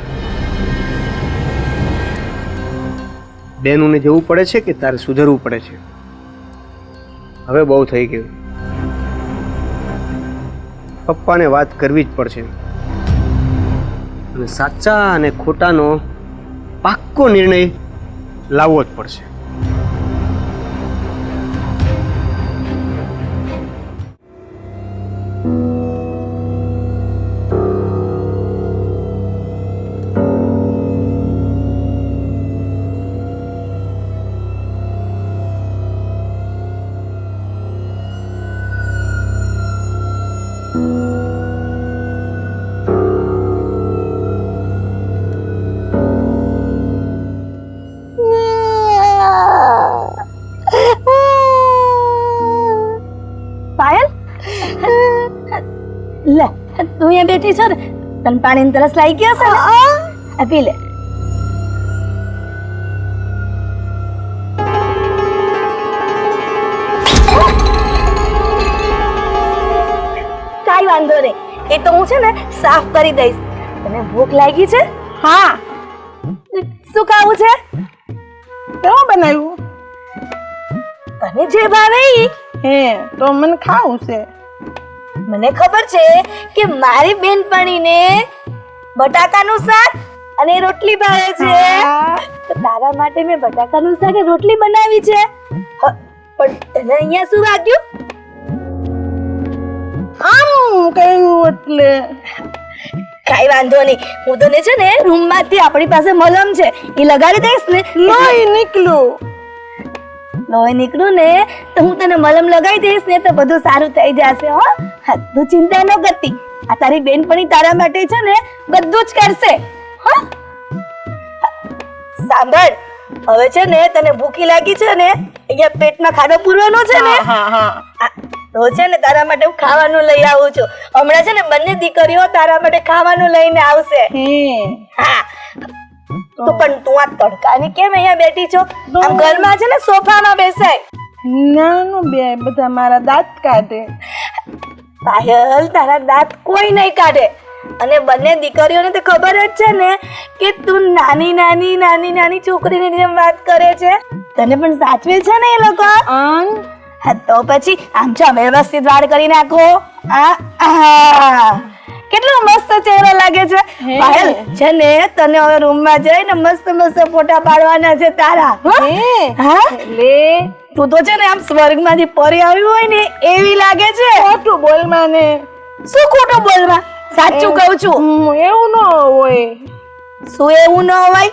બહેનોને જવું પડે છે કે તારે સુધરવું પડે છે. હવે બહુ થઈ ગયું, પપ્પાને વાત કરવી જ પડશે અને સાચા અને ખોટાનો પાક્કો નિર્ણય લાવવો જ પડશે. પાયલ, લે તું અહીંયા બેઠી છો ને, તને પાણીની તરસ લાગી ગયો છે ને? આ પી લે. કાંઈ વાંધો નહીં, એ તો હું છે ને સાફ કરી દઈશ. તને ભૂખ લાગી છે? હા. શું ખાવું છે? કેવું બનાવ્યું? તને જે ભાવે ઈ. હે તો મને ખાવું છે. મને ખબર છે કે મારી બેનપણીને બટાકાનું શાક અને રોટલી ભાવે છે. તો તારા માટે મેં બટાકાનું શાક અને રોટલી બનાવી છે. પણ તને અહીંયા શું વાગ્યું? આમ કહ્યું એટલે કાઈ વાંધો નહીં, હું તને છે ને રૂમમાંથી આપણી પાસે મલમ છે એ લગાડી દઈશ ને. લોહી નીકળ્યું. લોહી નીકળ્યું ને તો હું તને મલમ લગાવી દઈશ ને તો બધું સારું થઈ જશે. હો, તું ચિંતા ન કરતી. આ તારી બેનપણી તારા માટે છે ને બધું જ કરશે. હા, સાંભળ, હવે છે ને તને ભૂખી લાગી છે ને, અહીંયા પેટમાં ખાડો પૂરવાનો છે ને, હા હા તો છે ને તારા માટે હું ખાવાનું લઈ આવું છું. હમણાં છે ને બંને દીકરીઓ તારા માટે ખાવાનું લઈને આવશે. હા, તો પણ તું આ તડકાની કેમ અહીંયા બેઠી છો? આમ ઘરમાં છે ને સોફામાં બેસાય. નાનું બે બધા મારા દાંત કાઢે. પાયલ, તારા દાંત કોઈ નહીં કાઢે. અને બંને દીકરીઓને તો ખબર જ છે ને કે તું નાની નાની નાની નાની છોકરીની જેમ વાત કરે છે. તને પણ સાચવે છે ને એ લોકો? હા તો પછી આમ છો વ્યવસ્થિત વાળ કરી નાખો. કેટલો મસ્ત ચહેરો લાગે છે. પાયલ છે ને તને હવે રૂમમાં જઈને મસ્ત મસ્ત ફોટા પાડવાના છે તારા. હા લે તું તો છે ને આમ સ્વર્ગમાંથી પરી આવી હોય ને એવી લાગે છે. ખોટું બોલ માને. શું ખોટું બોલવા? સાચું કહું છું. એવું ન હોય. શું એવું ન હોય?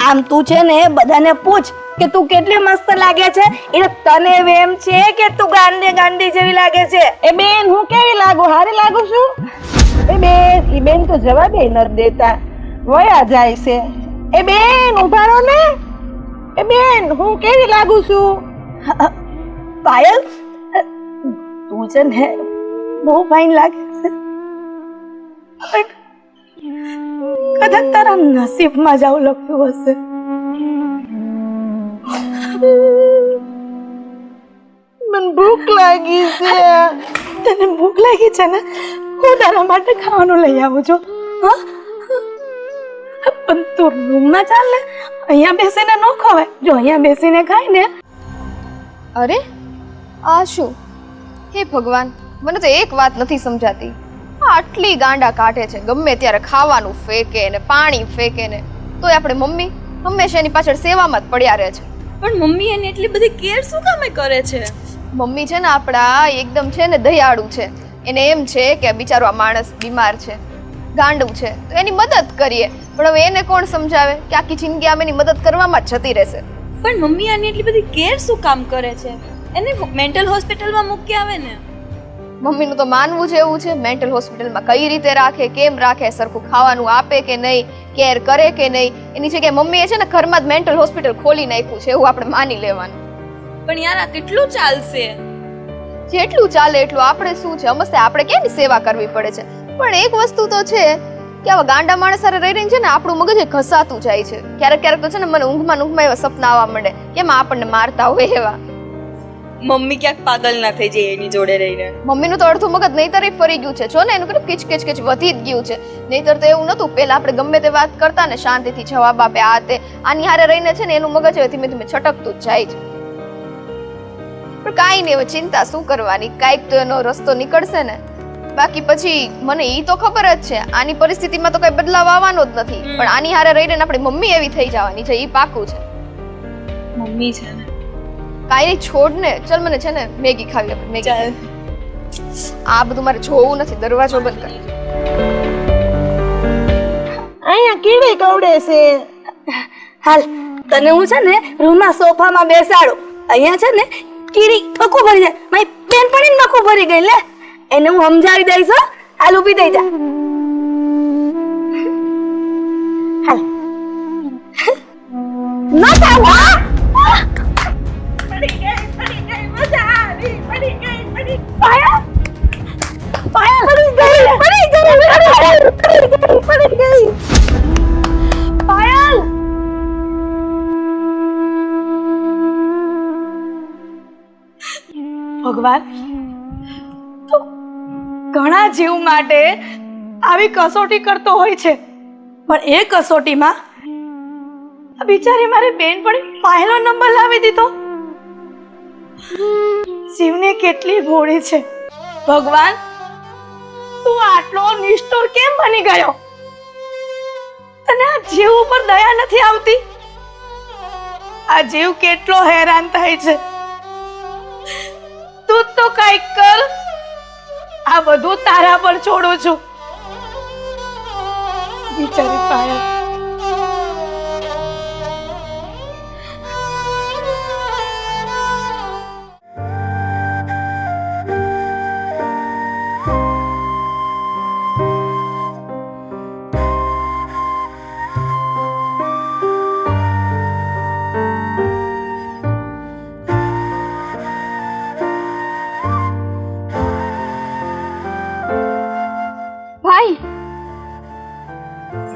આમ તું છે ને બધાને પૂછ કે તું કેટલી મસ્ત લાગે છે. એટલે તને એમ છે કે તું ગાંડી જેવી લાગે છે? એ બેન હું કેવી લાગુ? હારી લાગુ છું? એ બેન તો જવાબ ન દેતા, વયા જાય છે. એ બેન ઉભા રહો ને. એ બેન હું કેવી લાગુ છું? પાયલ તું છે ને બહુ ફાઇન લાગે છે. કદાચ તારા નસીબમાં જ આવું લખ્યું હશે. મને ભૂખ લાગી છે. તને ભૂખ લાગી છે ને? હું તારા માટે ખાવાનું લઈ આવું છું. હા પણ તું રૂમમાં ચાલ ને, અહીંયા બેસીને ન ખવાય. જો અહીંયા બેસીને ખાય ને. અરે આ શું? હે ભગવાન, મને તો એક વાત નથી સમજાતી. આટલી ગાંડા કાઢે છે, ગમે ત્યારે ખાવાનું ફેંકે ને પાણી ફેંકે ને, તોય આપણે મમ્મી હંમેશા એની પાછળ સેવામાં જ પડ્યા રહે છે. પણ મમ્મી એને એટલી બધી કેર શું કામે કરે છે? મમ્મી છે ને આપણા એકદમ છે ને દયાળુ છે. એને એમ છે કે બિચારો આ માણસ બીમાર છે, ગાંડું છે, તો એની મદદ કરીએ. પણ હવે એને કોણ સમજાવે કે આખી જિંદગી આમ એની મદદ કરવામાં જ જતી રહેશે. પણ મમ્મી આની એટલી બધી કેર શું કામ કરે છે? એને મેન્ટલ હોસ્પિટલમાં મૂકી આવે ને. મમ્મીનું તો માનવું છે એવું છે, મેન્ટલ હોસ્પિટલમાં કઈ રીતે રાખે, કેમ રાખે, સરખું ખાવાનું આપે કે નહીં, કેર કરે કે નહીં, એની જગ્યાએ મમ્મીએ છે ને ઘરમાં જ મેન્ટલ હોસ્પિટલ ખોલી નાખ્યું છે એવું આપણે માની લેવાનું. પણ યાર આ કેટલું ચાલશે? જેટલું ચાલે એટલું. આપણે શું છે, અમસ્તે આપણે કેની સેવા કરવી પડે છે. પણ એક વસ્તુ તો છે કે આવા ગાંડા માણસ સાથે રહી રહીને છે ને આપણું મગજ ઘસાતું જાય છે. ક્યારેક ક્યારેક તો છે ને મને ઊંઘમાં એવા સપના આવવા માંડે કેમ આપણને મારતા હોય એવા. મમ્મી ક્યાંક પાગલ ના થઈ જાય એની જોડે રહીને. મમ્મીનું તો અડધું મગજ નહીતર ફરી ગયું છે. જો ને એનું કેટલું કિચ કિચ વધી જ ગયું છે. નહીતર તો એવું નતું. પેલા આપણે ગમે તે વાત કરતા ને શાંતિથી જવાબ આપે આ તે. આની હારે રહીને છે ને એનું મગજ હવે ધીમે ધીમે છટકતું જ જાય છે. પણ કાંઈ નહીં, હવે ચિંતા શું કરવાની, કાંઈક તો એનો રસ્તો નીકળશે ને. બાકી પછી મને ઈ તો ખબર જ છે આની પરિસ્થિતિમાં તો કઈ બદલાવ આવવાનો જ નથી. પણ આની હારે રહીને આપણી મમ્મી એવી થઈ જવાની છે, ઈ પાકું છે. મમ્મી છે ને કાંઈ નહીં, છોડ ને. ચલ મને છે ને મેગી ખાવી આપણે. મેગી. આ બધું મારે જોવું નથી. દરવાજો બંધ કર. અહીંયા કીડી કવડે છે. હાલ તને હું છે ને રૂમમાં સોફામાં બેસાડું. અહીંયા છે ને કીડી મકું ભરી જાય. મારી બેન પણ મકું ભરી ગઈ. લે એને હું સમજાવી દઈશ. હાલ ઊભી થઈ જા. હાલ ન ચાલ. પાયલ પડી ગઈ. પાયલ ભગવાન તો ઘણા જીવ માટે આવી કસોટી કરતો હોય છે, પણ એ કસોટીમાં આ બિચારી મારી બેનપણી પાયલનો નંબર લાવી દીધો. જીવને કેટલી ભોળી છે. ભગવાન તું આટલો નિષ્ઠુર કેમ બની ગયો? તને આ જીવ ઉપર દયા નથી આવતી? આ જીવ કેટલો હેરાન થાય છે. તું તો કઈક કર. આ બધું તારા પર છોડું છું. બિચારી પાયલ.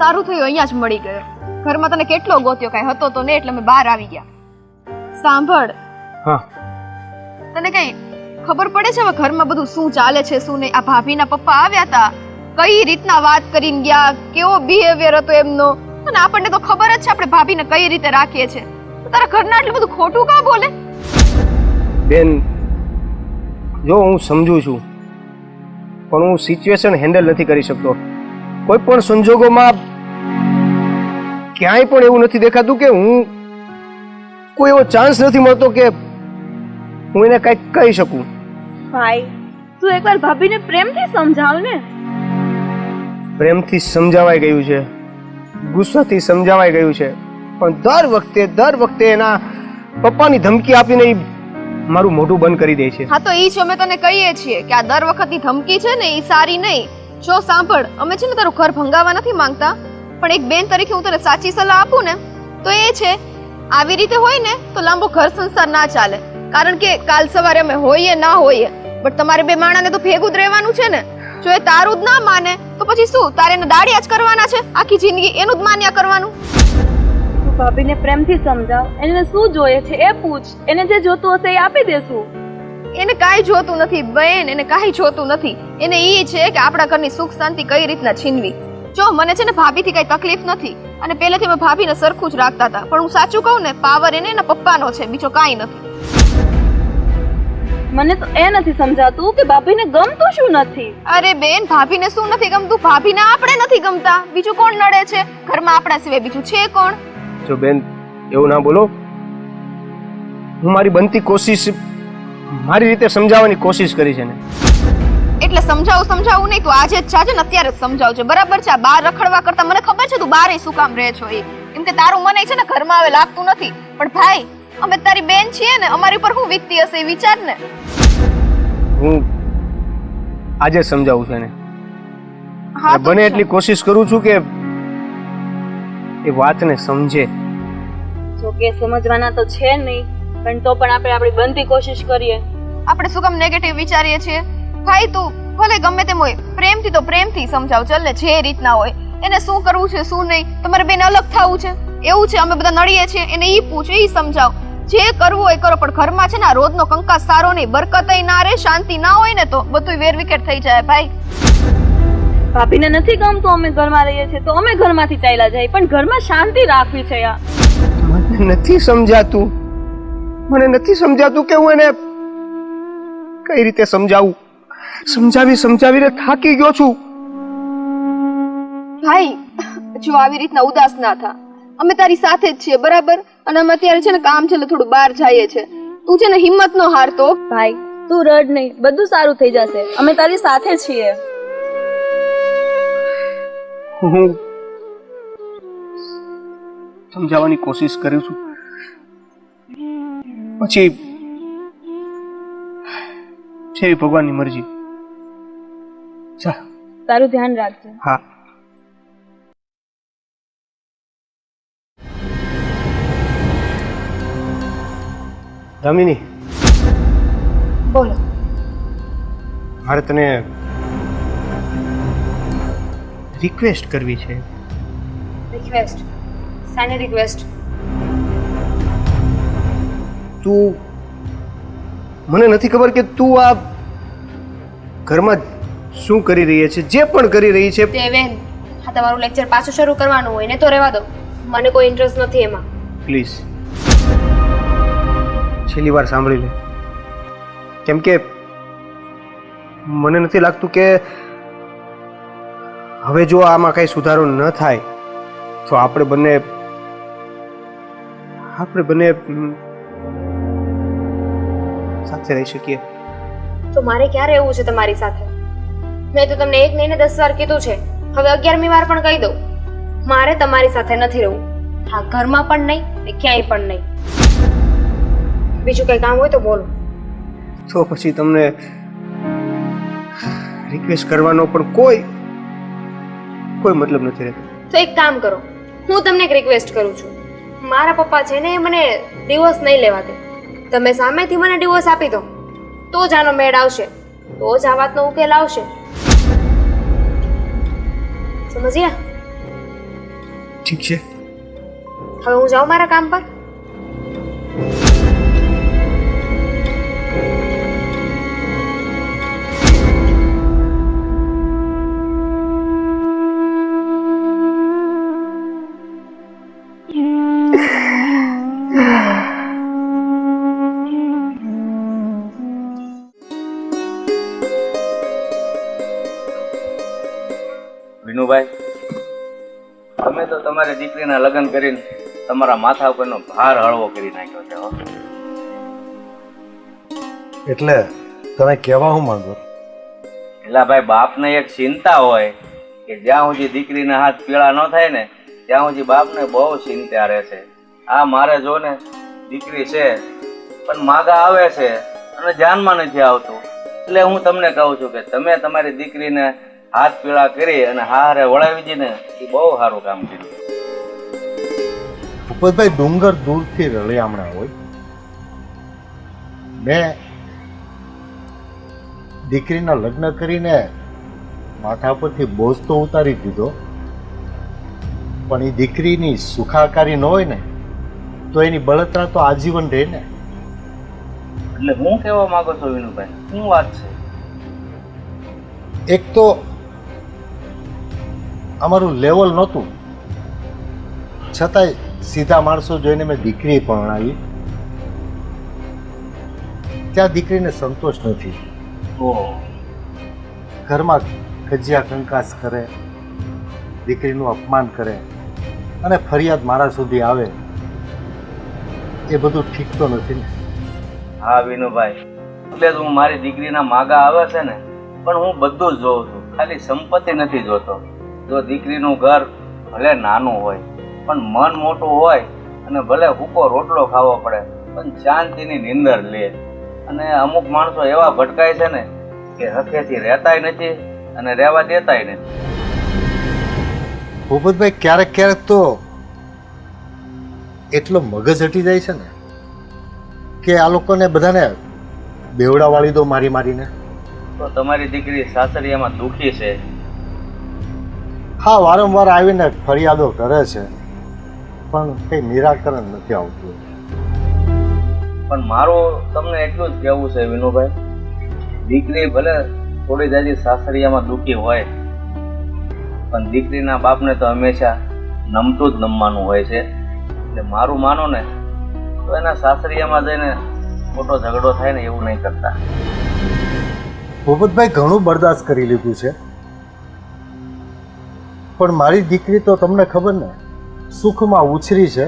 સારું થયું અહીંયા જ મળી ગયો. ઘરમાં તને કેટલો ગોત્યો, કાંઈ હતો તો ને એટલે અમે બહાર આવી ગયા. સાંભળ, હા તને કઈ ખબર પડે છે હવે ઘરમાં બધું શું ચાલે છે શું નહીં? આ ભાભીના પપ્પા આવ્યા હતા કઈ રીતના વાત કરીને ગયા, કેવો બિહેવિયર હતો એમનો, અને આપણને તો ખબર જ છે આપણે ભાભીને કઈ રીતે રાખીએ છીએ. તો તારા ઘરના આટલું બધું ખોટું કાં બોલે? બેન, જો હું સમજુ છું, પણ હું સિચ્યુએશન હેન્ડલ નથી કરી શકતો. કોઈ પણ સંજોગોમાં ક્યાંય પણ એવું નથી દેખાતું કે હું કોઈ એવો ચાન્સ નથી મળતો કે હું એને કંઈક કહી શકું. ભાઈ તું એકવાર ભાભીને પ્રેમથી સમજાવ ને. પ્રેમથી સમજાવાઈ ગયું છે, ગુસ્સાથી સમજાવાઈ ગયું છે, પણ દર વખતે એના પપ્પાની ધમકી આપીને ઈ મારું મોઢું બંધ કરી દે છે. હા તો ઈ જ અમે તને કહીએ છીએ કે આ દર વખતની ધમકી છે ને ઈ સારી નહીં. જો સાંભળ, અમે છે ને તારું ઘર ભંગાવા નથી માંગતા, પણ એક બેન તરીકે હું તને સાચી સલાહ આપું ને તો એ છે, આવી રીતે હોય ને તો લાંબો ઘર સંસાર ના ચાલે. કારણ કે કાલ સવારે અમે હોઈએ ના હોઈએ, બટ તમારે બે માણાને તો ભેગું જ રહેવાનું છે ને. જો એ તારું જ ના માને તો પછી શું, તારે એને દાડિયા જ કરવાના છે આખી જિંદગી, એનું જ માન્યા કરવાનું. તું ભાભીને પ્રેમથી સમજાવ, એને શું જોઈએ છે એ પૂછ, એને જે જોતું હશે એ આપી દેશું. એને કાંઈ જોતું નથી બેન, એને કાંઈ જોતું નથી. એને ઈ છે કે આપણા ઘરની સુખ શાંતિ કઈ રીતના છીનવી. જો મને છે ને ભાભીથી કઈ તકલીફ નથી, અને પહેલેથી અમે ભાભીને સરખું જ રાખતા હતા, પણ હું સાચું કહું ને, પાવર એને એના પપ્પાનો છે, બીજો કાંઈ નથી. મને તો એ નથી સમજાતું કે ભાભીને ગમતું શું નથી. અરે બેન, ભાભીને શું નથી ગમતું? ભાભીને આપણે નથી ગમતા, બીજું કોણ નડે છે ઘરમાં આપણા સિવાય? બીજું છે કોણ? જો બેન એવું ના બોલો. હું મારી બનતી કોશિશ મારી રીતે સમજાવવાની કોશિશ કરી છે ને. એટલે સમજાવું નહીં, તું આજે જ જાજે ને, અત્યારે જ સમજાવજે, બરાબર છે? આ બહાર રખડવા કરતા મને ખબર છે તું બહાર શું કામ રહે છો એ, કેમ કે તારું મને છે ને ઘરમાં હવે લાગતું નથી. પણ ભાઈ, અમે તારી બેન છીએ ને, અમારી ઉપર શું વીતતી હશે એ વિચાર ને. હું આજે સમજાવું છું એને. હા તો બને એટલી કોશિશ કરું છું કે એ વાતને સમજે. જો કે સમજવાના તો છે નહીં, પણ તો પણ આપણે આપણી બનતી કોશિશ કરીએ. આપણે શું કામ નેગેટિવ વિચારીએ છીએ? ભાઈ તું ભલે ગમે તેમ હોય, પ્રેમથી તો પ્રેમથી સમજાવ, ચાલ ને, જે રીતના હોય. એને શું કરવું છે શું નહીં, તમારે બેન અલગ થવું છે એવું છે, અમે બધા નડીએ છીએ, એને ઈ પૂછો, ઈ સમજાવ, જે કરવું હોય કરો. પણ ઘરમાં છે ને આ રોજનો કંકાસ સારો નહીં, બરકતય ના રહે, શાંતિ ના હોય ને તો બધું વેર વિકેટ થઈ જાય. ભાઈ ભાભીને નથી ગમતું અમે ઘરમાં રહીએ છીએ તો અમે ઘરમાંથી ચાલ્યા જાય, પણ ઘરમાં શાંતિ રાખવી છે યાર. મને નથી સમજાતું કે હું એને કઈ રીતે સમજાવું. સમજાવીને થાકી ગયો છું. ભાઈ જો આવી રીતના ઉદાસ ના થા, અમે તારી સાથે જ છીએ, બરાબર? અને અમે અત્યારે છે ને કામ છે એટલે થોડું બહાર જઈએ છે. તું છે ને હિંમત નો હારતો. ભાઈ તું રડ નહીં, બધું સારું થઈ જશે, અમે તારી સાથે છીએ. હું સમજાવવાની કોશિશ કરું છું, પછી છે ભગવાનની મરજી. તારું ધ્યાન રાખજે. હા. દામિની, બોલો. મારે તને રિક્વેસ્ટ કરવી છે. રિક્વેસ્ટ? સાની રિક્વેસ્ટ? તું, મને નથી ખબર કે તું આ ઘરમાં શું કરી રહી છે, જે પણ કરી રહી છે. દેવેન, હા તમારું લેક્ચર પાછું શરૂ કરવાનું હોય ને તો રહેવા દો, મને કોઈ ઇન્ટરેસ્ટ નથી એમાં. પ્લીઝ છેલ્લી વાર સાંભળી લે, કેમ કે મને નથી લાગતું કે હવે જો આમાં કઈ સુધારો ન થાય તો આપણે બંને સાથે રહી શકીએ. તો મારે ક્યારે રહેવું છે તમારી સાથે? મેં તો તમને 1 નહીં ને 10 વાર કીધું છે, હવે 11મી વાર પણ કહી દઉં, મારે તમારી સાથે નથી રહેવું. હા, ઘરમાં પણ નહીં ને ક્યાંય પણ નહીં. બીજું કઈ કામ હોય તો બોલો. તો પછી તમને રિક્વેસ્ટ કરવાનો પણ કોઈ મતલબ નથી રહેતો. તો એક કામ કરો, હું તમને એક રિક્વેસ્ટ કરું છું. મારા પપ્પા છે ને એ મને ડિવોર્સ નહીં લેવા દે. તમે સામેથી મને ડિવોર્સ આપી દો તો જ આનો મેળ આવશે, તો જ આ વાતનો ઉકેલ આવશે. સમજ્યા? ઠીક છે. હવે હું જાઉં મારા કામ પર. તમારી દીકરીના લગ્ન કરીને તમારા માથા ઉપરનો ભાર હળવો કરી નાખ્યો છે હો. એટલે તમે કહેવા હું માંગો? એટલે ભાઈ બાપને એક ચિંતા હોય કે જ્યાં સુધી દીકરીના હાથ પીળા ન થાય ને ત્યાં સુધી બાપને બહુ ચિંતા રહે છે. આ મારે જો ને દીકરી છે પણ માગા આવે છે અને ધ્યાનમાં નથી આવતું. એટલે હું તમને કહું છું કે તમે તમારી દીકરીને હાથ પીળા કરી અને હારે વળાવી દીને એ બહુ સારું કામ કર્યું. ભૂપતભાઈ, ડુંગર દૂરથી રળિયામણા હોય. મેં દીકરીના લગ્ન કરીને માથા પરથી બોજ તો ઉતારી દીધો, પણ એ દીકરીની સુખાકારી ન હોય ને તો એની બળતરા તો આજીવન રહે ને. એટલે હું કહેવા માંગુ છું વિનુભાઈ, શું વાત છે? એક તો અમારું લેવલ નહોતું, છતાંય સીધા માણસો જોઈને મેં દીકરી પરણાવી. ત્યાં દીકરીને સંતોષ નથી. ઘરમાં કજિયા કંકાસ કરે, દીકરીનું અપમાન કરે અને ફરિયાદ મારા સુધી આવે. એ બધું ઠીક તો નથી ને. હા વિનુભાઈ, એટલે જ હું મારી દીકરીના માગા આવે છે ને પણ હું બધું જ જોઉં છું, ખાલી સંપત્તિ નથી જોતો. જો દીકરીનું ઘર ભલે નાનું હોય પણ મન મોટું હોય અને ભલે હૂકો રોટલો ખાવો પડે પણ શાંતિની નીંદર લે. અને અમુક માણસો એવા ભટકાય છે ને કે હકેથી રહેતાય નથી અને રહેવા દેતાય નથી. ભૂપતભાઈ, ક્યારેક ક્યારેક તો એટલો મગજ હટી જાય છે ને કે આ લોકોને બધાને બેવડા વાળી દો મારી મારીને. તો તમારી દીકરી સાસરિયામાં દુખી છે? હા, વારંવાર આવીને ફરિયાદો કરે છે પણ કઈ નિરાકરણ નથી આવતું. પણ મારું તમને એટલું જ કહેવું છે વિનુભાઈ, દીકરી ભલે થોડી જાજી સાસરિયામાં દુખી હોય પણ દીકરીના બાપને તો હંમેશા નમતું જ નમવાનું હોય છે. એટલે મારું માનો ને તો એના સાસરિયામાં જઈને મોટો ઝઘડો થાય ને એવું નહીં કરતા. ભૂપતભાઈ, ઘણું બરદાસ્ત કરી લીધું છે પણ મારી દીકરી તો તમને ખબર ને સુખમાં ઉછરી છે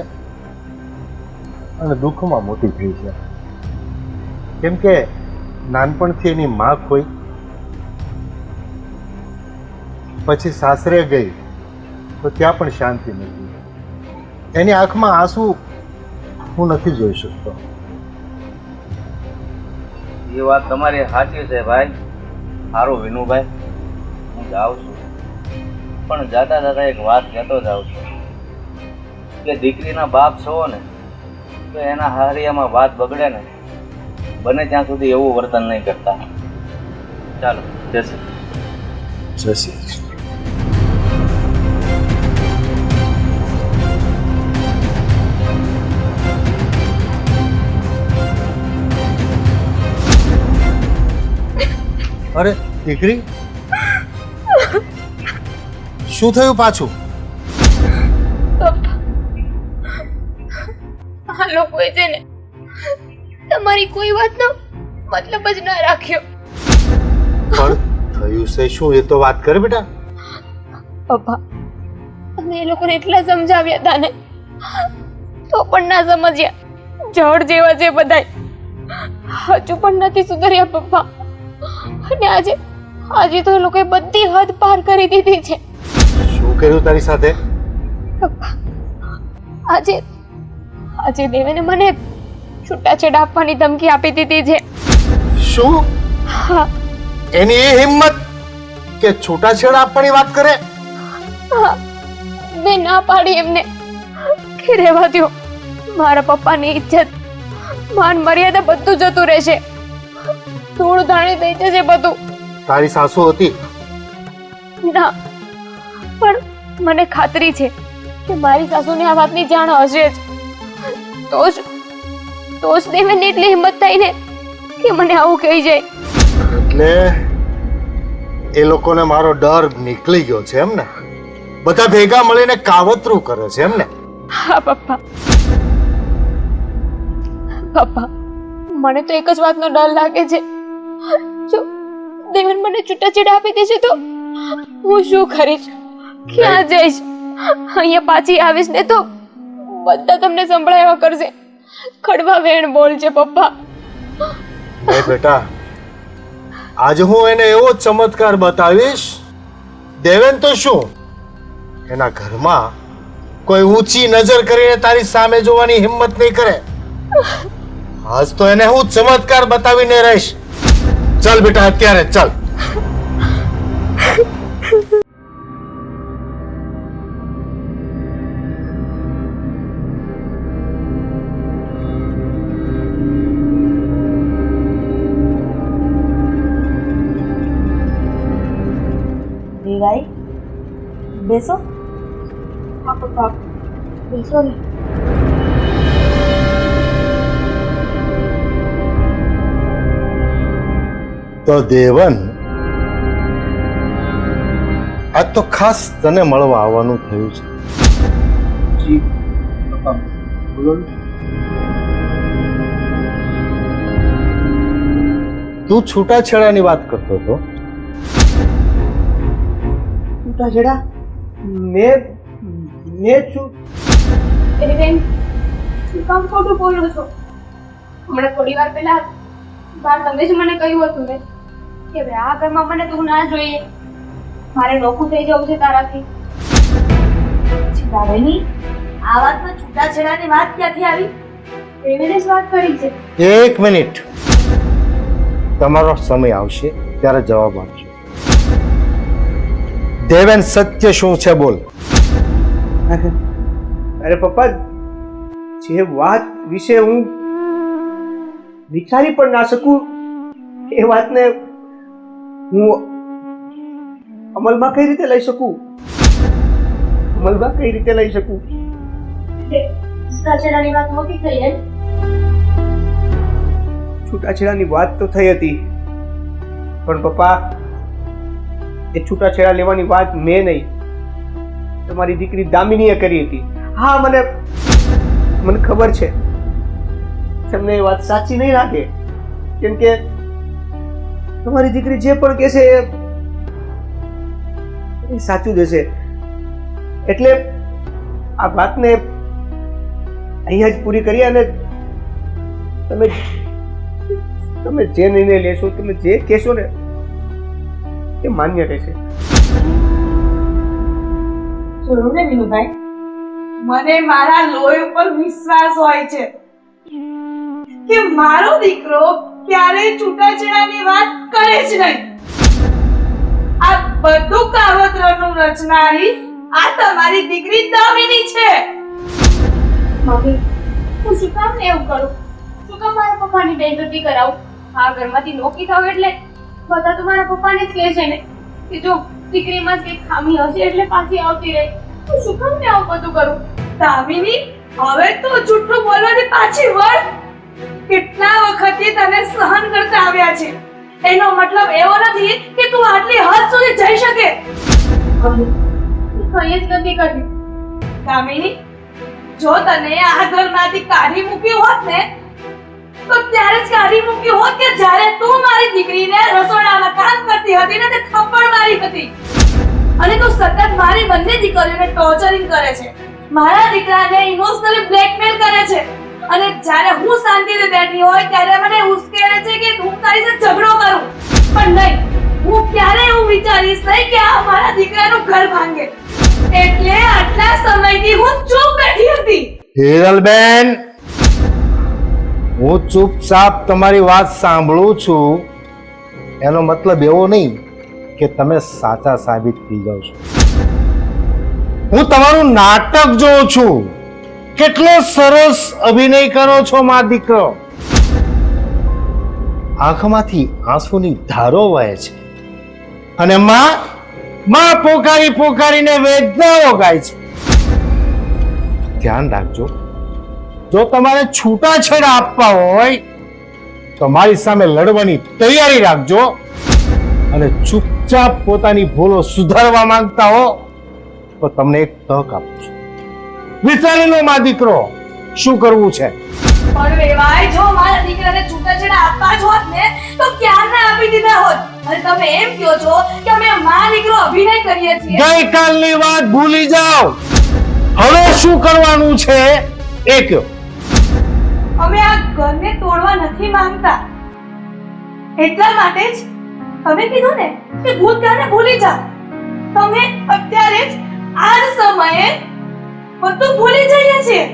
અને દુઃખમાં મોટી થઈ છે. કેમ કે નાનપણથી એની માં ખોઈ, પછી સાસરે ગઈ તો ત્યાં પણ શાંતિ નથી. એની આંખમાં આંસુ હું નથી જોઈ શકતો. એ વાત તમારી સાચી છે ભાઈ. સારું વિનુભાઈ, હું જાઉં છું પણ જાતા જાતા એક વાત કહેતો જાઉં છું કે દીકરીના બાપ છો ને તો એના હારિયામાં વાત બગડે ને બને ત્યાં સુધી એવું વર્તન નહીં કરતા. ચાલો, જય શ્રી કૃષ્ણ. જય શ્રી કૃષ્ણ. અરે દીકરી, શું થયું પાછું? આ લોકોએ છે ને તમારી કોઈ વાતનો મતલબ જ ના રાખ્યો. પણ થયું છે શું એ તો વાત કર બેટા. પપ્પા, અમે એ લોકોને એટલા સમજાવ્યા હતા ને તો પણ ના સમજ્યા. જળ જેવા છે બધાય, હજુ પણ નથી સુધર્યા પપ્પા. અને આજે તો એ લોકોએ બધી હદ પાર કરી દીધી છે. શું કર્યું તારી સાથે? પપ્પા, આજે દેવેને મને છૂટાછેડા આપવાની ધમકી આપી દીધી છે. શું? હા, એની એ હિંમત કે છૂટાછેડા આપવાની વાત કરે? હા, મેં ના પાડી એમને કે રહેવા દ્યો. મારા પપ્પાની ઇજ્જત, માન મર્યાદા બધું જતું રહેશે. ધૂળ ધાણી થઈ જશે બધું. તારી સાસુ હતી? ના, પણ મને ખાતરી છે કે મારી સાસુને આ વાતની જાણ હશે જ. તો જ દેવેને એટલી હિંમત થઈ ને કે મને આવું કહી જાય. એટલે એ લોકોને મારો ડર નીકળી ગયો છે એમ ને? બધા ભેગા મળીને કાવતરું કરે છે એમ ને? હા પપ્પા, મને તો એક જ વાતનો ડર લાગે છે. જો દેવન મને છૂટાછેડા આપી દેશે તો હું શું કરીશ, ક્યાં જઈશ? અહીંયા પાછી આવીશ ને તો બધા તમને સંભળાવ્યા કરશે. કડવા વેણ બોલ છે પપ્પા. એ બેટા, આજે હું એને એવો ચમત્કાર બતાવીશ, દેવેન તો શું એના ઘરમાં કોઈ ઊંચી નજર કરીને તારી સામે જોવાની હિંમત નહીં કરે. આજ તો એને હું ચમત્કાર બતાવીને રહીશ. ચાલ બેટા, અત્યારે ચાલ. દેવાઈ બેસો. બેસો ને. તો દેવન, આજ તો ખાસ તને મળવા આવવાનું થયું છે. જી પપ્પા બોલો ને. તું છૂટાછેડાની વાત કરતો હતો. છૂટાછેડા? મેં છું? એની બેન, તું કામ ખોટું બોલો છો. હમણાં થોડી વાર પહેલા બહાર તમે જ મને કહ્યું હતું ને કે હવે આ ઘરમાં મને તું ના જોઈએ, મારે નોખું થઈ જવું છે તારાથી. દાવેની આ વાતમાં છૂટાછેડાની વાત ક્યાંથી આવી? એમને જ વાત કરી છે. 1 મિનિટ, તમારો સમય આવશે ત્યારે જવાબ આપજો. દેવેન, સત્ય શું છે બોલ. અરે પપ્પા, જે વાત વિશે હું વિચારી પણ ના શકું એ વાતને હું અમલમાં કઈ રીતે લઈ શકું? છૂટાછેડાની વાત મોટી થઈ એમ? છૂટાછેડાની વાત તો થઈ હતી, પણ પપ્પા એ છૂટાછેડા લેવાની વાત મેં નહીં, તમારી દીકરી દામિનીએ કરી હતી. હા, મને ખબર છે તમને એ વાત સાચી નહીં લાગે, કેમ કે તમારી દીકરી જે પણ કહેશે એ સાચું જ હશે. એટલે આ વાતને અહીંયા જ પૂરી કરી અને તમે જે નિર્ણય લેશો, તમે જે કહેશો ને એ માન્ય રહેશે. જોયું ને વિનુભાઈ, મને મારા લોહી ઉપર વિશ્વાસ હોય છે કે મારો દીકરો ક્યારેય છૂટાછેડાની વાત કરે જ નહીં. આ બધું કાવતરાનું રચનારી આ તમારી દીકરી દામિની છે. મમ્મી, હું શું કામ ને એવું કરું? શું કામ મારા પપ્પાની બેઇજ્જતી કરાવું? આ ઘરમાંથી નોકી થાવ એટલે બધા તો મારા પપ્પાને જ કહે છે ને કે જો દીકરીમાં જ કંઈક ખામી હશે એટલે પાછી આવતી રહી. હું શું કામ ને આવું બધું કરું? દામિની, હવે તો જૂઠું બોલવાની પાછી વળ. કેટલા વખતથી તને સહન કરતા આવ્યા છે, એનો મતલબ એવો નથી કે તું આટલી હદ સુધી જઈ શકે. કંઈ જ નથી કર્યું. દામિની, જો તને આ ઘરમાંથી કાઢી મૂક્યું હોત ને તો ત્યારે જ કાઢી મૂક્યું હોત કે જ્યારે તું મારી દીકરીને રસોડામાં કામ કરતી હતી ને તે થપ્પડ મારી હતી. અને તું સતત મારી બંને દીકરીઓને ટોર્ચરિંગ કરે છે, મારા દીકરાને ઇમોશનલી બ્લેકમેલ કરે છે, અને જ્યારે હું શાંતિથી બેઠી હોય ત્યારે મને ઉશ્કેરે છે કે હું તારી સાથે ઝઘડો કરું. પણ નહીં, હું ક્યારેય એવું વિચારીશ નહીં કે આ મારા દીકરાનું ઘર ભાંગે. એટલે આટલા સમયથી હું ચૂપ બેઠી હતી. હિરલબેન, હું ચૂપચાપ તમારી વાત સાંભળું છું, એનો મતલબ એવો નહીં કે તમે સાચા સાબિત થઈ જાવ છો. હું તમારું નાટક જોઉં છું. કેટલો સરસ અભિનય કરો છો મા દીકરો. આંખમાંથી આંસુની ધારો વહે છે અને માં પોકારી પોકારીને વેદનાઓ ગાય છે. ધ્યાન રાખજો, જો તમારે છૂટાછેડા આપવા હોય તો મારી સામે લડવાની તૈયારી રાખજો, અને ચૂપચાપ પોતાની ભૂલો સુધારવા માંગતા હો તો તમને એક તક આપું છું. વિચારી લો મા દીકરો, શું કરવું છે. પણ વેવાય, જો મારા દીકરાને છૂટાછેડા આપવા જ હોત ને તો ક્યારના આપી દીધા હોત. અને તમે એમ કહો છો કે અમે માં દીકરો અભિનય કરીએ છીએ. ગઈકાલની વાત ભૂલી જાઓ. હવે શું કરવાનું છે એ કયો. અમે આ ઘરને તોડવા નથી માંગતા, એટલા માટે જ તમે કીધું ને કે ભૂતકાળને ભૂલી જાઓ. તમે અત્યારે જ આ જ સમયે બધું ભૂલી જઈએ છીએ.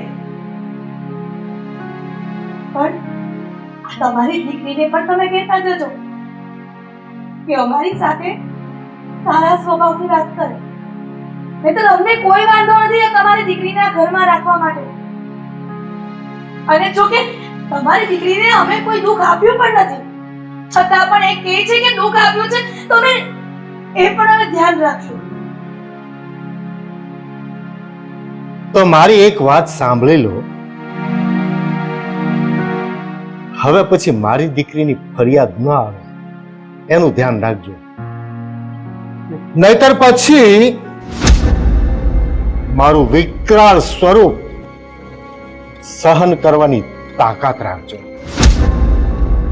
પણ તમારી દીકરીને પણ તમે કહેતા જજો કે અમારી સાથે સારા સ્વભાવની વાત કરે. નહીં તો અમને કોઈ વાંધો નથી તમારી દીકરીને આ ઘરમાં રાખવા માટે. અને જો કે તમારી દીકરીને અમે કોઈ દુઃખ આપ્યું પણ નથી, છતાં પણ એ કહે છે કે દુઃખ આપ્યું છે, તો અમે એ પણ હવે ધ્યાન રાખશું. તો મારી એક વાત સાંભળી લો. હવે પછી મારી દીકરીની ફરિયાદ ન આવે એનું ધ્યાન રાખજો, નહીતર પછી મારું વિકરાળ સ્વરૂપ સહન કરવાની તાકાત રાખજો.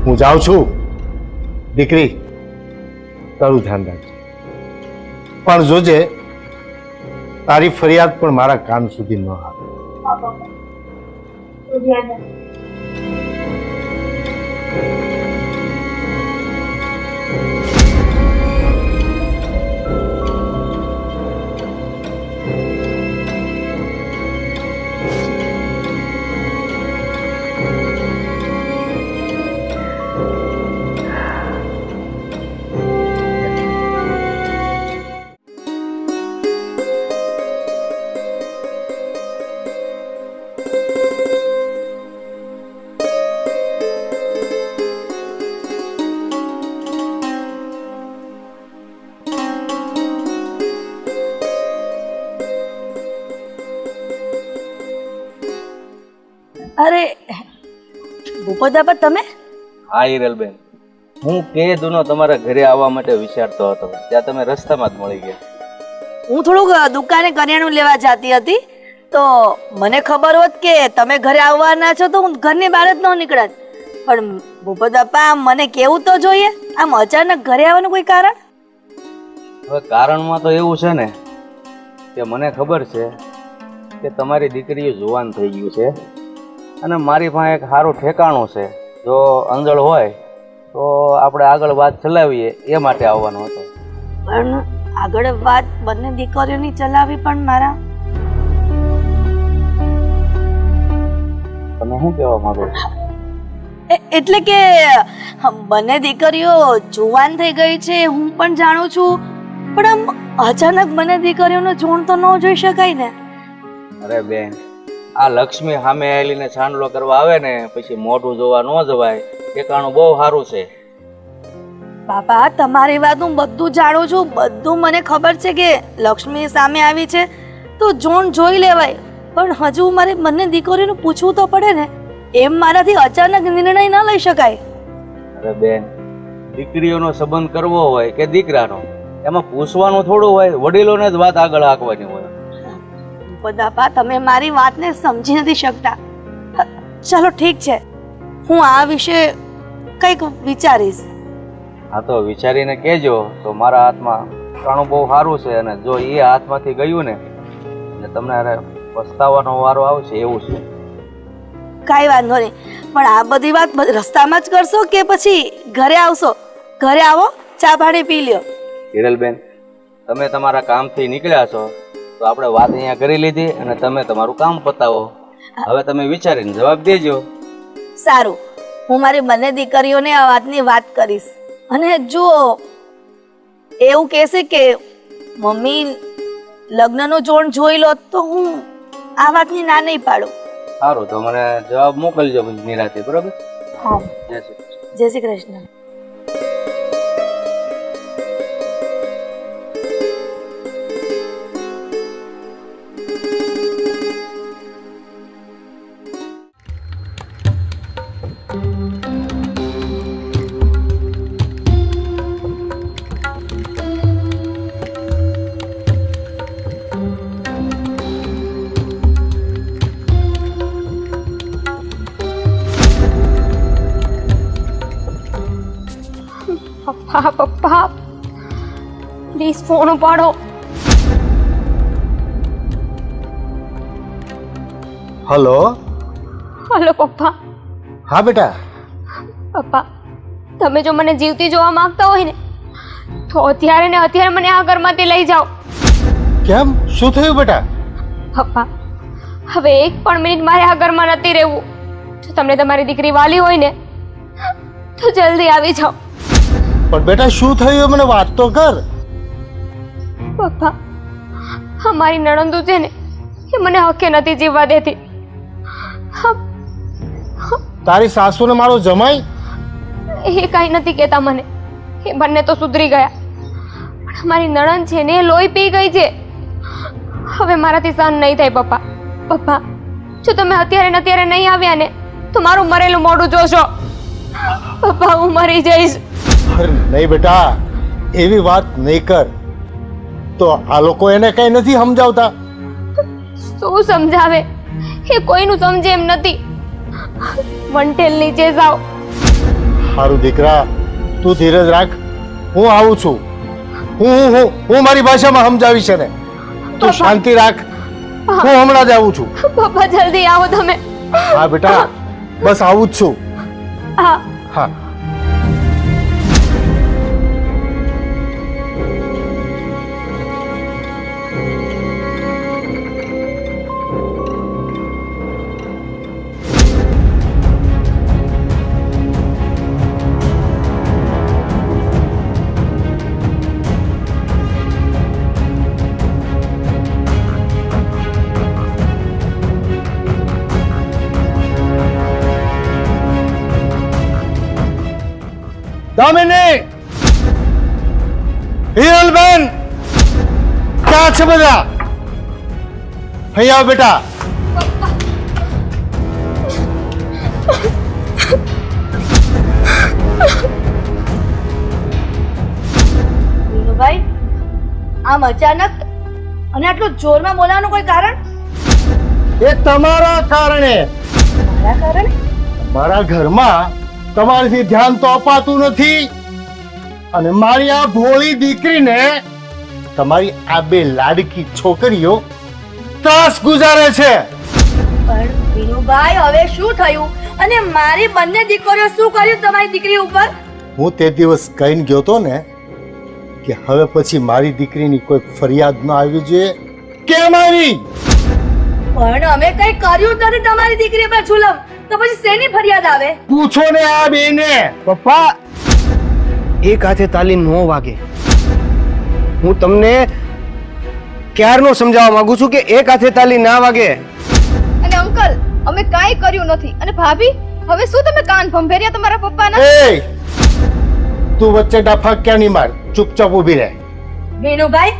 હું જાઉં છું. દીકરી, તારું ધ્યાન રાખજો, પણ જોજે તારી ફરિયાદ પણ મારા કાન સુધી ન આવે. અરે ભૂપતબાપા, તમે હા હિરલબેન, હું કે દુનો તમારા ઘરે આવવા માટે વિચારતો હતો, ત્યાં તમે રસ્તામાં જ મળી ગયા. હું થોડુંક દુકાને કરિયાણું લેવા જતી હતી, તો મને ખબર હોત કે તમે ઘરે આવવાના છો તો હું ઘરની બહાર જ ન નીકળત. પણ ભૂપતબાપા, મને કેવું તો જોઈએ, આમ અચાનક ઘરે આવવાનું કોઈ કારણ? હવે કારણમાં તો એવું છે ને કે મને ખબર છે કે તમારી દીકરીઓ જુવાન થઈ ગયું છે અને મારી પાસે એક સારું ઠેકાણું છે. જો અંજળ હોય તો આપણે આગળ વાત ચલાવીએ એ માટે આવવાનો હતો. પણ આગળ વાત બંને દીકરીઓની ચલાવી, પણ મારા તમે શું કહેવા માંગો છો? એટલે કે બંને દીકરીઓ જુવાન થઈ ગઈ છે હું પણ જાણું છું, પણ આમ અચાનક બંને દીકરીઓનો જોણ તો ન જોઈ શકાય ને. અરે બેન, આ લક્ષ્મી સામે આવીને છાંડલો કરવા આવે ને પછી મોઢું જોવા ન જવાય. ઠેકાણું બહુ સારું છે. બાપા, તમારી વાત હું બધું જાણું છું, બધું મને ખબર છે કે લક્ષ્મી સામે આવી છે તો જોણ જોઈ લેવાય, પણ હજુ મારે બંને દીકરીઓનું પૂછવું તો પડે ને. એમ મારાથી અચાનક નિર્ણય ન લઈ શકાય. અરે બેન, દીકરીઓનો સંબંધ કરવો હોય કે દીકરાનો, એમાં પૂછવાનું થોડું હોય, વડીલોને જ વાત આગળ હાંકવાની હોય. બાપા, તમે મારી વાતને સમજી નથી શકતા. ચાલો ઠીક છે, હું આ વિશે કંઈક વિચારીશ. હા તો વિચારીને કહેજો. તો મારા હાથમાં ઠેકાણું બહુ સારું છે અને જો એ હાથમાંથી ગયું ને એટલે તમને પસ્તાવાનો વારો આવશે એવું છે. કાંઈ વાંધો નહીં, પણ આ બધી વાત રસ્તામાં જ કરશો કે પછી ઘરે આવશો? ઘરે આવો, ચા પાણી પી લ્યો. હિરલબેન, તમે તમારા કામથી નીકળ્યા છો તો આપણે વાત અહીંયા કરી લીધી અને તમે તમારું કામ પતાવો. હવે તમે વિચારીને જવાબ દેજો. સારું, હું મારી બંને દીકરીઓને આ વાતની વાત કરીશ, અને જો એવું કહેશે કે મમ્મી લગ્નનું જોણ જોઈ લો તો હું આ વાતની ના નહીં પાડું. સારું, તો મને જવાબ મોકલજો નિરાતે, બરોબર? હા, જય શ્રી કૃષ્ણ. જય શ્રી કૃષ્ણ. પપ્પા પપ્પા પ્લીઝ ફોન ઉપાડો. હલો. હલો પપ્પા. હા બેટા. પપ્પા, તમે જો મને જીવતી જોવા માંગતા હોય ને તો અત્યારે ને અત્યારે મને આ ઘરમાંથી લઈ જાઓ. કેમ, શું થયું બેટા? પપ્પા, હવે એક પણ મિનિટ મારે આ ઘરમાં નથી રહેવું. જો તમને તમારી દીકરી વાલી હોય ને તો જલ્દી આવી જાઓ. પણ બેટા શું થયું એ મને વાત તો કર. પપ્પા, અમારી નણંદુ છે ને એ મને હકે નથી જીવવા દેતી. તારી સાસુ ને મારો જમાઈ? એ કાંઈ નથી કહેતા મને, એ બંને તો સુધરી ગયા. પણ અમારી નણંદ છે ને એ લોહી પી ગઈ છે. હવે મારાથી સહન નહીં થાય પપ્પા. પપ્પા, જો તમે અત્યારે ને અત્યારે નહીં આવ્યા ને તો મારું મરેલું મોઢું જોશો. પપ્પા, હું મરી જઈશ. અરે નહીં બેટા, એવી વાત નહીં કર. તો આ લોકો એને કઈ નથી સમજાવતા? શું સમજાવે, એ કોઈનું સમજે એમ નથી. વંટેલ નીચે જાઓ. સારું દીકરા, તું ધીરજ રાખ, હું આવું છું. હું મારી ભાષામાં સમજાવીશ ને. તું શાંતિ રાખ, હું હમણાં જ આવું છું. પપ્પા, જલ્દી આવો તમે. હા બેટા, બસ આવું જ છું. હા. હા. દામિની, હિરલબેન, ક્યાં છે બધા? અહીં આવ બેટા. વિનુભાઈ, આમ અચાનક અને આટલું જોરમાં બોલાવવાનું કોઈ કારણ? એ તમારા કારણે. મારા કારણે? મારા ઘરમાં તમારાથી ધ્યાન તો અપાતું નથી અને મારી આ ભોળી દીકરીને તમારી આ બે લાડકી છોકરીઓ ત્રાસ ગુજારે છે. પણ વિનુભાઈ, હવે શું થયું? અને મારી બંને દીકરીઓ શું કર્યું તમારી દીકરી ઉપર? હું તે દિવસ કહીને ગયો તો ને કે હવે પછી મારી દીકરીની કોઈ ફરિયાદ ન આવવી જોઈએ. કેમ આવી? પણ અમે કઈ કર્યું જ નથી તમારી દીકરી પર જુલમ, તો પછી શેની ફરિયાદ આવે? પૂછો ને આ બેને. પપ્પા, એક હાથે તાલી ન વાગે. હું તમને ક્યારનો સમજાવવા માંગુ છું કે એક હાથે તાલી ના વાગે. અને અંકલ, અમે કાંઈ કર્યું નથી. અને ભાભી, હવે શું તમે કાન ભંભેર્યા તમારા પપ્પાના? એ તું વચ્ચે ડફા ક્યાં નહીં માર, ચૂપચાપ ઊભી રહે. વિનુભાઈ,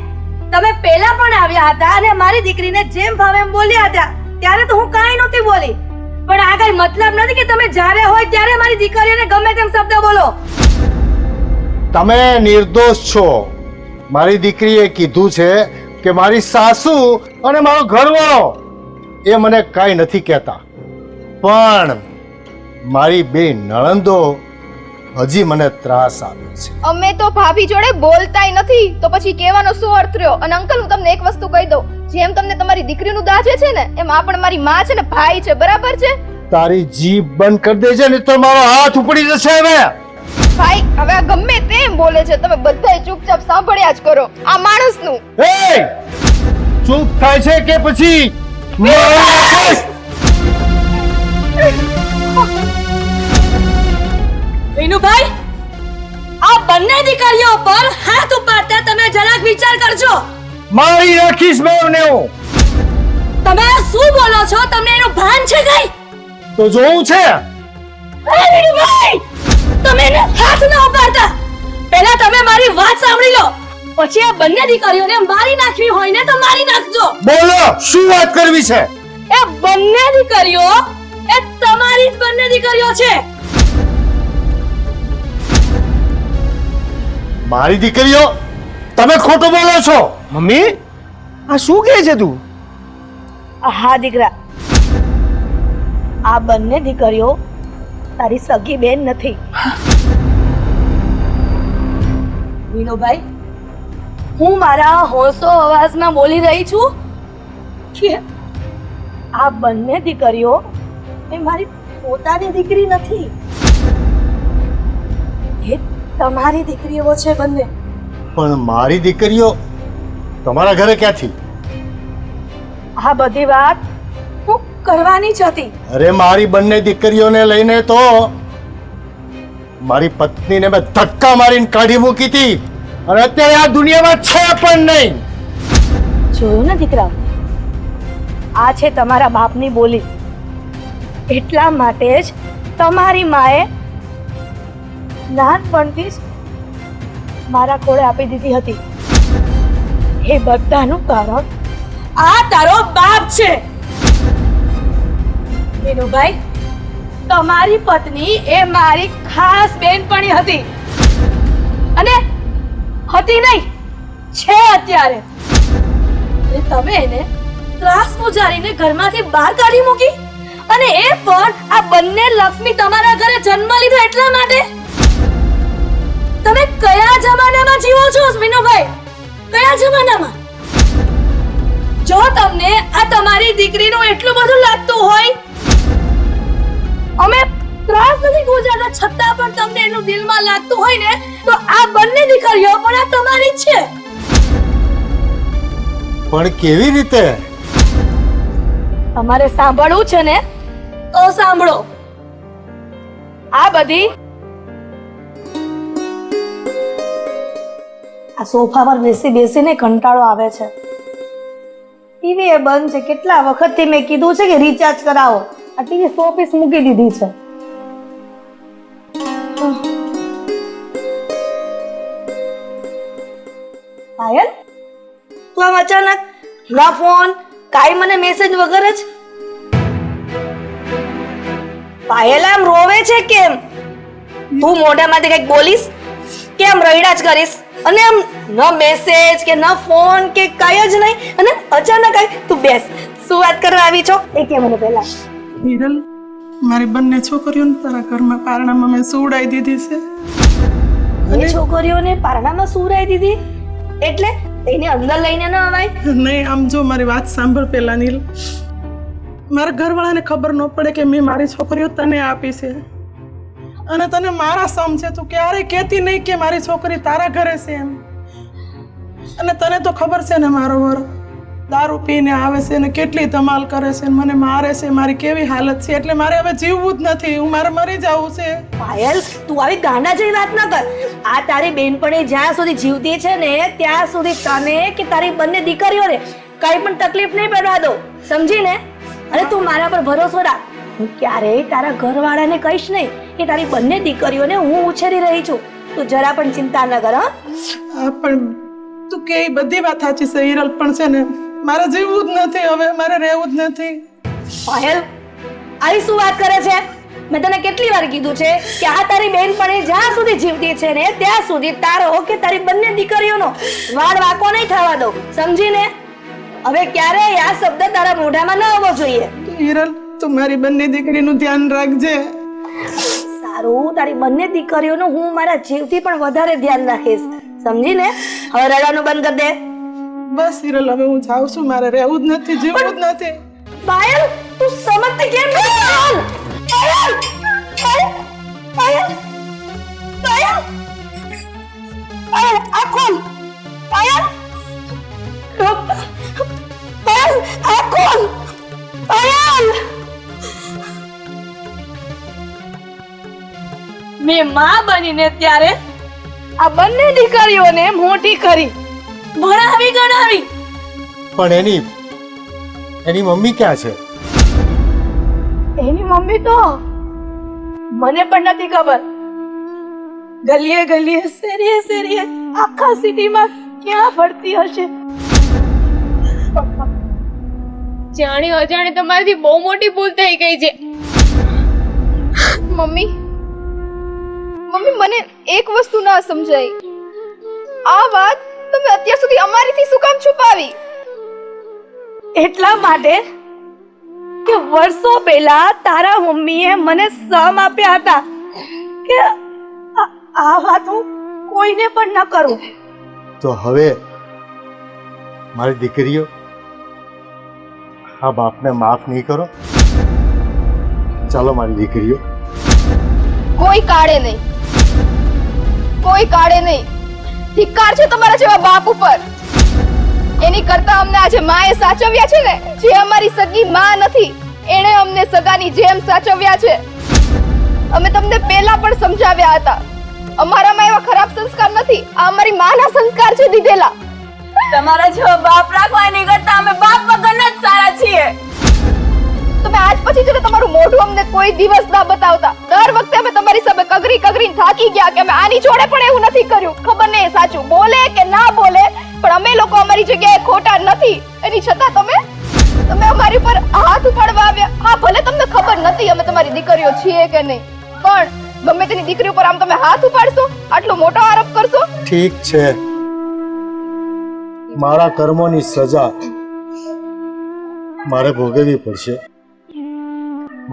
તમે પહેલા પણ આવ્યા હતા અને મારી દીકરીને જેમ ભાવે એમ બોલ્યા હતા. ત્યારે તો હું કાંઈ નહોતી બોલી. પણ આ કઈ મતલબ નથી કે તમે જ્યારે હોય ત્યારે મારી દીકરીઓને ગમે તેમ શબ્દ બોલો. તમે નિર્દોષ છો. મારી દીકરીએ કીધું છે કે મારી સાસુ અને મારો ઘરવાળો એ મને કાંઈ નથી કહેતા, પણ મારી બે નણંદો હજી મને ત્રાસ આપે છે. અમે તો ભાભી જોડે બોલતાય નથી, તો પછી કહેવાનો શું અર્થ રહ્યો? અને અંકલ, હું તમને એક વસ્તુ કહી દઉં, જેમ તમને તમારી દીકરીનું દાજે છે ને એમ આ પણ મારી માં છે ને ભાઈ છે, બરાબર છે? તારી જીભ બંધ કરી દેજે ને તો મારો હાથ ઉપડી જશે. હવે ભાઈ, હવે આ ગમે તેમ બોલે છે, તમે બધાય ચૂપચાપ સાંભળ્યા જ કરો. આ માણસનું એ ચૂપ થાય છે કે પછી વિનુભાઈ, આ બંને દીકરીઓ પર હાથ ઉપાડતા તમે જરાક વિચાર કરજો. મારી રાખીશ બેવને હું. તમે શું બોલો છો? તમને એનું ભાન છે કઈ? તો જોવું છે. અરે વિનુભાઈ, તમે એને હાથ ન ઉપાડતા. પહેલા તમે મારી વાત સાંભળી લો, પછી આ બંને દીકરીઓને મારી નાખવી હોય ને તો મારી નાખજો. બોલો, શું વાત કરવી છે? એ બંને દીકરીઓ એ તમારી જ બંને દીકરીઓ છે. મારી દીકરીઓ? તમે ખોટું બોલો છો. મમ્મી, આ શું કહે છે તું? હા દીકરા, આ બંને દીકરીઓ તારી સગી બેન નથી. વિનુભાઈ, હું મારા હોંશો અવાજમાં બોલી રહી છું કે આ બંને દીકરીઓ એ મારી પોતાની દીકરી નથી, એ તમારી દીકરીઓ છે બંને. પણ મારી દીકરીઓ તમારા ઘરે ક્યાંથી? આ બધી વાત હું કરવાની જ હતી. અરે મારી બંને દીકરીઓને લઈને તો મારી પત્નીને મેં ધક્કા મારીને કાઢી મૂકી હતી અને અત્યારે આ દુનિયામાં છે પણ નહીં. જોયું ને દીકરા, આ છે તમારા બાપની બોલી. એટલા માટે જ તમારી માએ નાનપણથી જ મારા ખોળે આપી દીધી હતી. એ બધાનું કારણ આ તારો બાપ છે. વિનુભાઈ, તમારી પત્ની એ મારી ખાસ બેનપણી હતી, અને હતી નહીં, છે અત્યારે. અને તમે એને ત્રાસ ગુજારીને ઘરમાંથી બહાર કાઢી મૂકી, અને એ પણ આ બંને લક્ષ્મી તમારા ઘરે જન્મ લીધો એટલા માટે. તમે કયા જમાનામાં જીવો છો વિનુભાઈ? કયા જમાનામાં? જો તમને આ તમારી દીકરીનું એટલું બધું લાગતું હોય, અમે ત્રાસ નથી ગુજારતા છતાં પણ તમને એનું દિલમાં લાગતું હોય ને, તો આ બંને દીકરીઓ પણ આ તમારી જ છે. પણ કેવી રીતે? તમારે સાંભળવું છે ને તો સાંભળો. આ બધી આ સોફા પર બેસી બેસીને કંટાળો આવે છે. ટીવી એ બંધ છે. કેટલા વખતથી મેં કીધું છે કે રિચાર્જ કરાવો. આ ટીવી 100 પીસ મૂકી દીધી છે. પાયલ, તું આમ અચાનક ના ફોન કાઈ મને મેસેજ વગર જ. પાયલ આમ રોવે છે કેમ? તું મોઢામાંથી કઈક બોલીશ કેમ રહીડા જ કરીશ? અને આમ ન મેસેજ કે ન ફોન કે કાંઈ જ નહીં, અને અચાનક આવી. તું બેસ, શું વાત કરવા આવી છો એ કે મને પહેલા. હિરલ, મારી બંને છોકરીઓને તારા ઘરમાં પારણામાં મેં સુવડાવી દીધી છે. અને છોકરીઓને પારણામાં સુવડાવી દીધી એટલે એને અંદર લઈને ન અવાય? નહીં, આમ જો મારી વાત સાંભળ પહેલા નીલ. મારા ઘરવાળાને ખબર ન પડે કે મેં મારી છોકરીઓ તને આપી છે, અને તને મારા સમ છે. તું ક્યારેય કહેતી નહીં કે મારી છોકરી તારા ઘરે છે એમ. અને તને તો ખબર છે ને મારો વર દારૂ પીને આવે છે ને કેટલી ધમાલ કરે છે, મને મારે છે, મારી કેવી હાલત છે. એટલે મારે હવે જીવવું જ નથી, હું મારે મરી જવું છે. પાયલ, તું આવી ગાંડા જેવી વાત ન કર. આ તારી બેનપણી જ્યાં સુધી જીવતી છે ને ત્યાં સુધી તને કે તારી બંને દીકરીઓને કઈ પણ તકલીફ નહીં પડવા દો, સમજી ને? અને તું મારા પર ભરોસો રાખ. હું ક્યારેય તારા ઘરવાળાને કહીશ નહીં કે તારી બંને દીકરીઓને હું ઉછેરી રહી છું. તું જરા પણ ચિંતા ન કર. હા, પણ તું કે એ બધી વાત સાચી છે હિરલ, પણ છે ને મારે જીવવું જ નથી હવે, મારે રહેવું જ નથી. પાયલ, આવી શું વાત કરે છે? મેં તને કેટલી વાર કીધું છે કે આ તારી બેનપણી જ્યાં સુધી જીવતી છે ને ત્યાં સુધી તારો કે તારી બંને દીકરીઓનો વાળ વાંકો નહીં થવા દો, સમજીને? હવે ક્યારેય આ શબ્દ તારા મોઢામાં ન આવવો જોઈએ. હિરલ, તું મારી બંને દીકરીનું ધ્યાન રાખજે. સારું, તારી બંને દીકરીઓનું હું મારા જીવથી પણ વધારે ધ્યાન રાખીશ, સમજીને? હવે રડવાનું બંધ કર દે. બસ હિરલ, હવે હું જાઉં છું, મારે રહેવું જ નથી, જીવવું જ નથી. પાયલ, તું સમજતી કેમ નથી? પાયલ, પાયલ, પાયલ, પાયલ, પાયલ, આ કોણ? પાયલ, પાયલ, આ કોણ? પાયલ, મેં માં બનીને ત્યારે આ બંને દીકરીઓને મોટી કરી, ભણાવી ગણાવી, પણ એની મમ્મી ક્યાં છે? એની મમ્મી તો મને પણ નથી ખબર. ગલીએ ગલીએ, શેરીએ શેરીએ, આખા સિટીમાં ક્યાં ફરતી હશે? જાણે અજાણે તમારાથી બહુ મોટી ભૂલ થઈ ગઈ છે. મમ્મી, મમ્મી મને એક વસ્તુ ના સમજાઈ. આ વાત તમે અત્યાર સુધી અમારીથી શું કામ છુપાવી? એટલા માટે કે વર્ષો પહેલા તારા મમ્મીએ મને સમ આપ્યા હતા કે આ વાત હું કોઈને પણ ન કરું. તો હવે મારી દીકરીઓ આ બાપને માફ નહીં કરો? ચાલો મારી દીકરીઓ. કોઈ કાળે નહીં, કોઈ કાળે નહીં. ધિક્કાર છે તમારા જેવા બાપ ઉપર. એની કરતા અમને આજે માએ સાચવ્યા છે ને, જે અમારી સગી માં નથી એણે અમને સગાની જેમ સાચવ્યા છે. અમે તમને પહેલા પણ સમજાવ્યા હતા, અમારામાં એવા ખરાબ સંસ્કાર નથી, આ અમારી માના સંસ્કાર છે દીધેલા. તમારા જેવા બાપ રાખવા એની કરતા અમે બાપ વગરના જ સારા છીએ. તમે આજ પછી છે ને તમારું મોઢું અમને કોઈ દિવસ ના બતાવતા. દર વખતે અમે તમારી સામે કગરી કગરીને થાકી ગયા કે અમે આની જોડે પણ એવું નથી કર્યું. ખબર નહીં સાચું બોલે કે ના બોલે, પણ અમે લોકો અમારી જગ્યાએ ખોટા નથી. એની છતાં તમે અમારી પર હાથ ઉપાડવા આવ્યા. હા, ભલે તમને ખબર નથી અમે તમારી દીકરીઓ છીએ કે નહીં, પણ ગમે તેની દીકરી ઉપર આમ તમે હાથ ઉપાડશો, આટલો મોટો આરોપ કરશો. ઠીક છે, મારા કર્મોની સજા મારે ભોગવવી પડશે.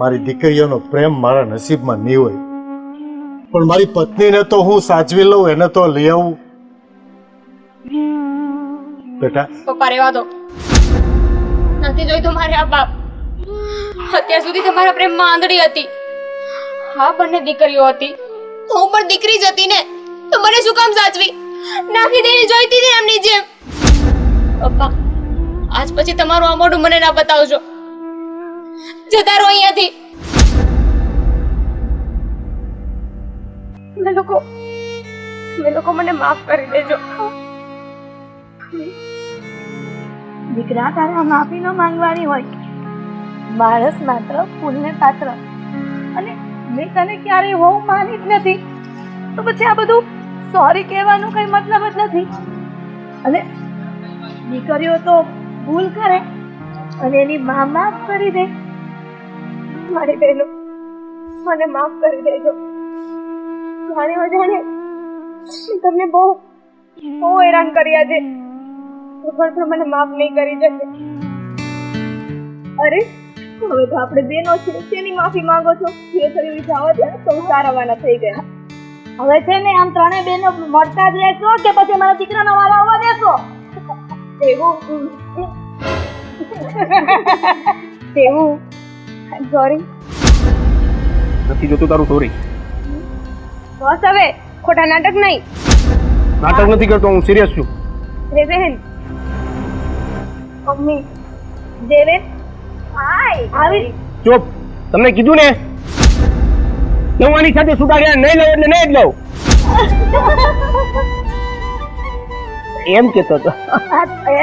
મારી દીકરીઓનો પ્રેમ મારા નસીબમાં નહીં હોય, પણ મારી પત્નીને તો હું સાચવી લઉં, એને તો લઈ આવું. બેટા, પપ્પા રહેવા દો. નથી જોઈતો મારે આ બાપ. અત્યાર સુધી તમારા પ્રેમમાં આંધળી હતી. હા, બંને દીકરીઓ હતી, હું પણ દીકરી જ હતી ને, તો મને શું કામ સાચવી? નાખી દેવી જોઈતી હતી એમની જેમ. પપ્પા, આજ પછી તમારું આ મોઢું મને ના બતાવજો. જતા રહો અહીંયાથી. તમે લોકો મને માફ કરી દેજો. દીકરા, તારે માફી ન માંગવાની હોય. માણસ માત્ર ફૂલને પાત્ર, અને મેં તને ક્યારેય હોવ માની જ નથી, તો પછી આ બધું સોરી કહેવાનું કઈ મતલબ જ નથી. અને દીકરીઓ તો ભૂલ કરે અને એની મા માફ કરી દે. મારી બહેનો, મને માફ કરી દેજો. જાણે અજાણે તમને બહુ હેરાન કર્યા છે, પણ મને માફ નહીં કરી શકે. અરે, હવે તો આપણે બેનો છે, તેની માફી માંગો છો? જે થયું એ જવા દે, સંસાર રવાના થઈ ગયા. હવે છે ને આમ ત્રણે બેનો મળતા જ રહેશો કે પછી મારા દીકરાનો વારો આવવા દેશો? દેવું સોરી. નથી જોતું તારું સોરી. બસ હવે ખોટા નાટક નહીં. નાટક નથી કરતો, હું સિરિયસ છું. રે બહેન, મમ્મી, દેવે, હાય આવી. ચૂપ. તમને કીધું ને હું આની સાથે સુધાર્યા નહીં લઉં એટલે નહીં જ લઉં એમ કેતો હતો.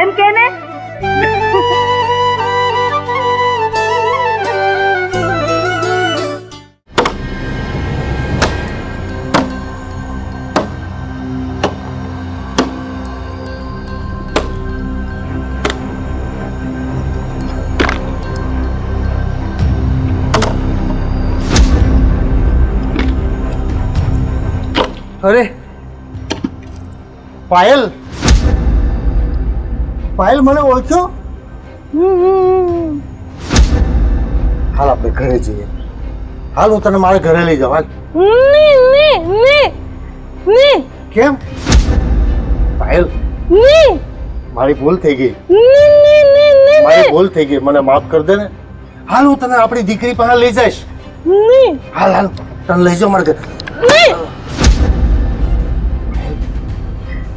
એમ કે ને અરે પાયલ, પાયલ મને ઓળખ્યો? હાલ આપણે ઘરે જઈએ. હાલ હું તને મારા ઘરે લઈ જાઉં. કેમ પાયલ? મારી ભૂલ થઈ ગઈ, મારી ભૂલ થઈ ગઈ, મને માફ કરી દે ને. હાલ હું તને આપણી દીકરી પાસે લઈ જઈશ. હાલ હાલ તને લઈ જાઉં મારા ઘરે.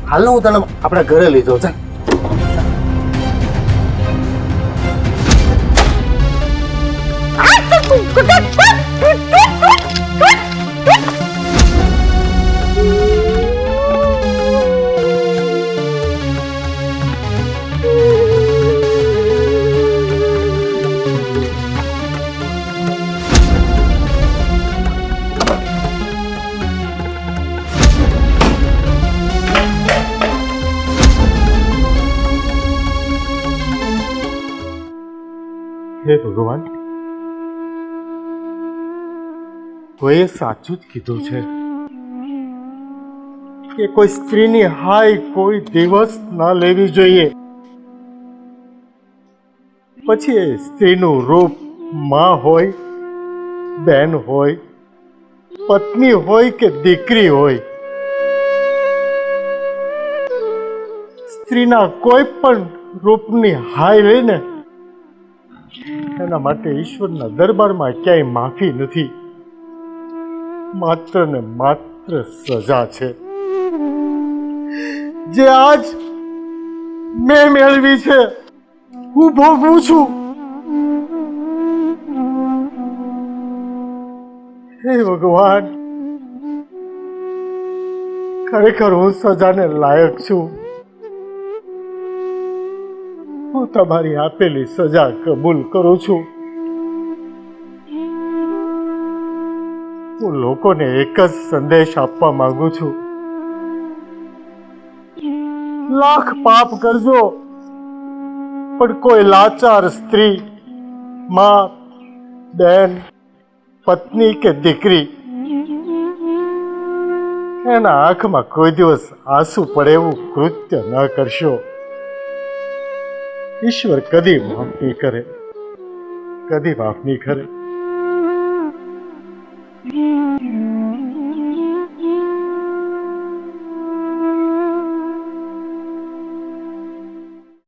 હાલ હું તને આપણા ઘરે લઈ જાઉં. ચાલ. હે ભગવાન, કોઈએ સાચું જ કીધું છે કે કોઈ સ્ત્રીની હાય કોઈ દિવસ ના લેવી જોઈએ. પછી એ સ્ત્રીનું રૂપ માં હોય, બેન હોય, પત્ની હોય કે દીકરી હોય, સ્ત્રીના કોઈ પણ રૂપની હાય લઈને એના માટે ઈશ્વરના દરબારમાં ક્યાંય માફી નથી, માત્ર ને માત્ર સજા છે, જે આજ મેં મેળવી છે, હું ભોગવું છું. હે ભગવાન, ખરેખર હું સજાને લાયક છું. હું તમારી આપેલી સજા કબૂલ કરું છું. હું લોકોને એક જ સંદેશ આપવા માંગુ છું, લાખ પાપ કરજો પણ કોઈ લાચાર સ્ત્રી, માં, બેન, પત્ની કે દીકરી એના આંખમાં કોઈ દિવસ આંસુ પડે એવું કૃત્ય ન કરશો. ઈશ્વર કદી માફ નહીં કરે, કદી માફ નહીં કરે.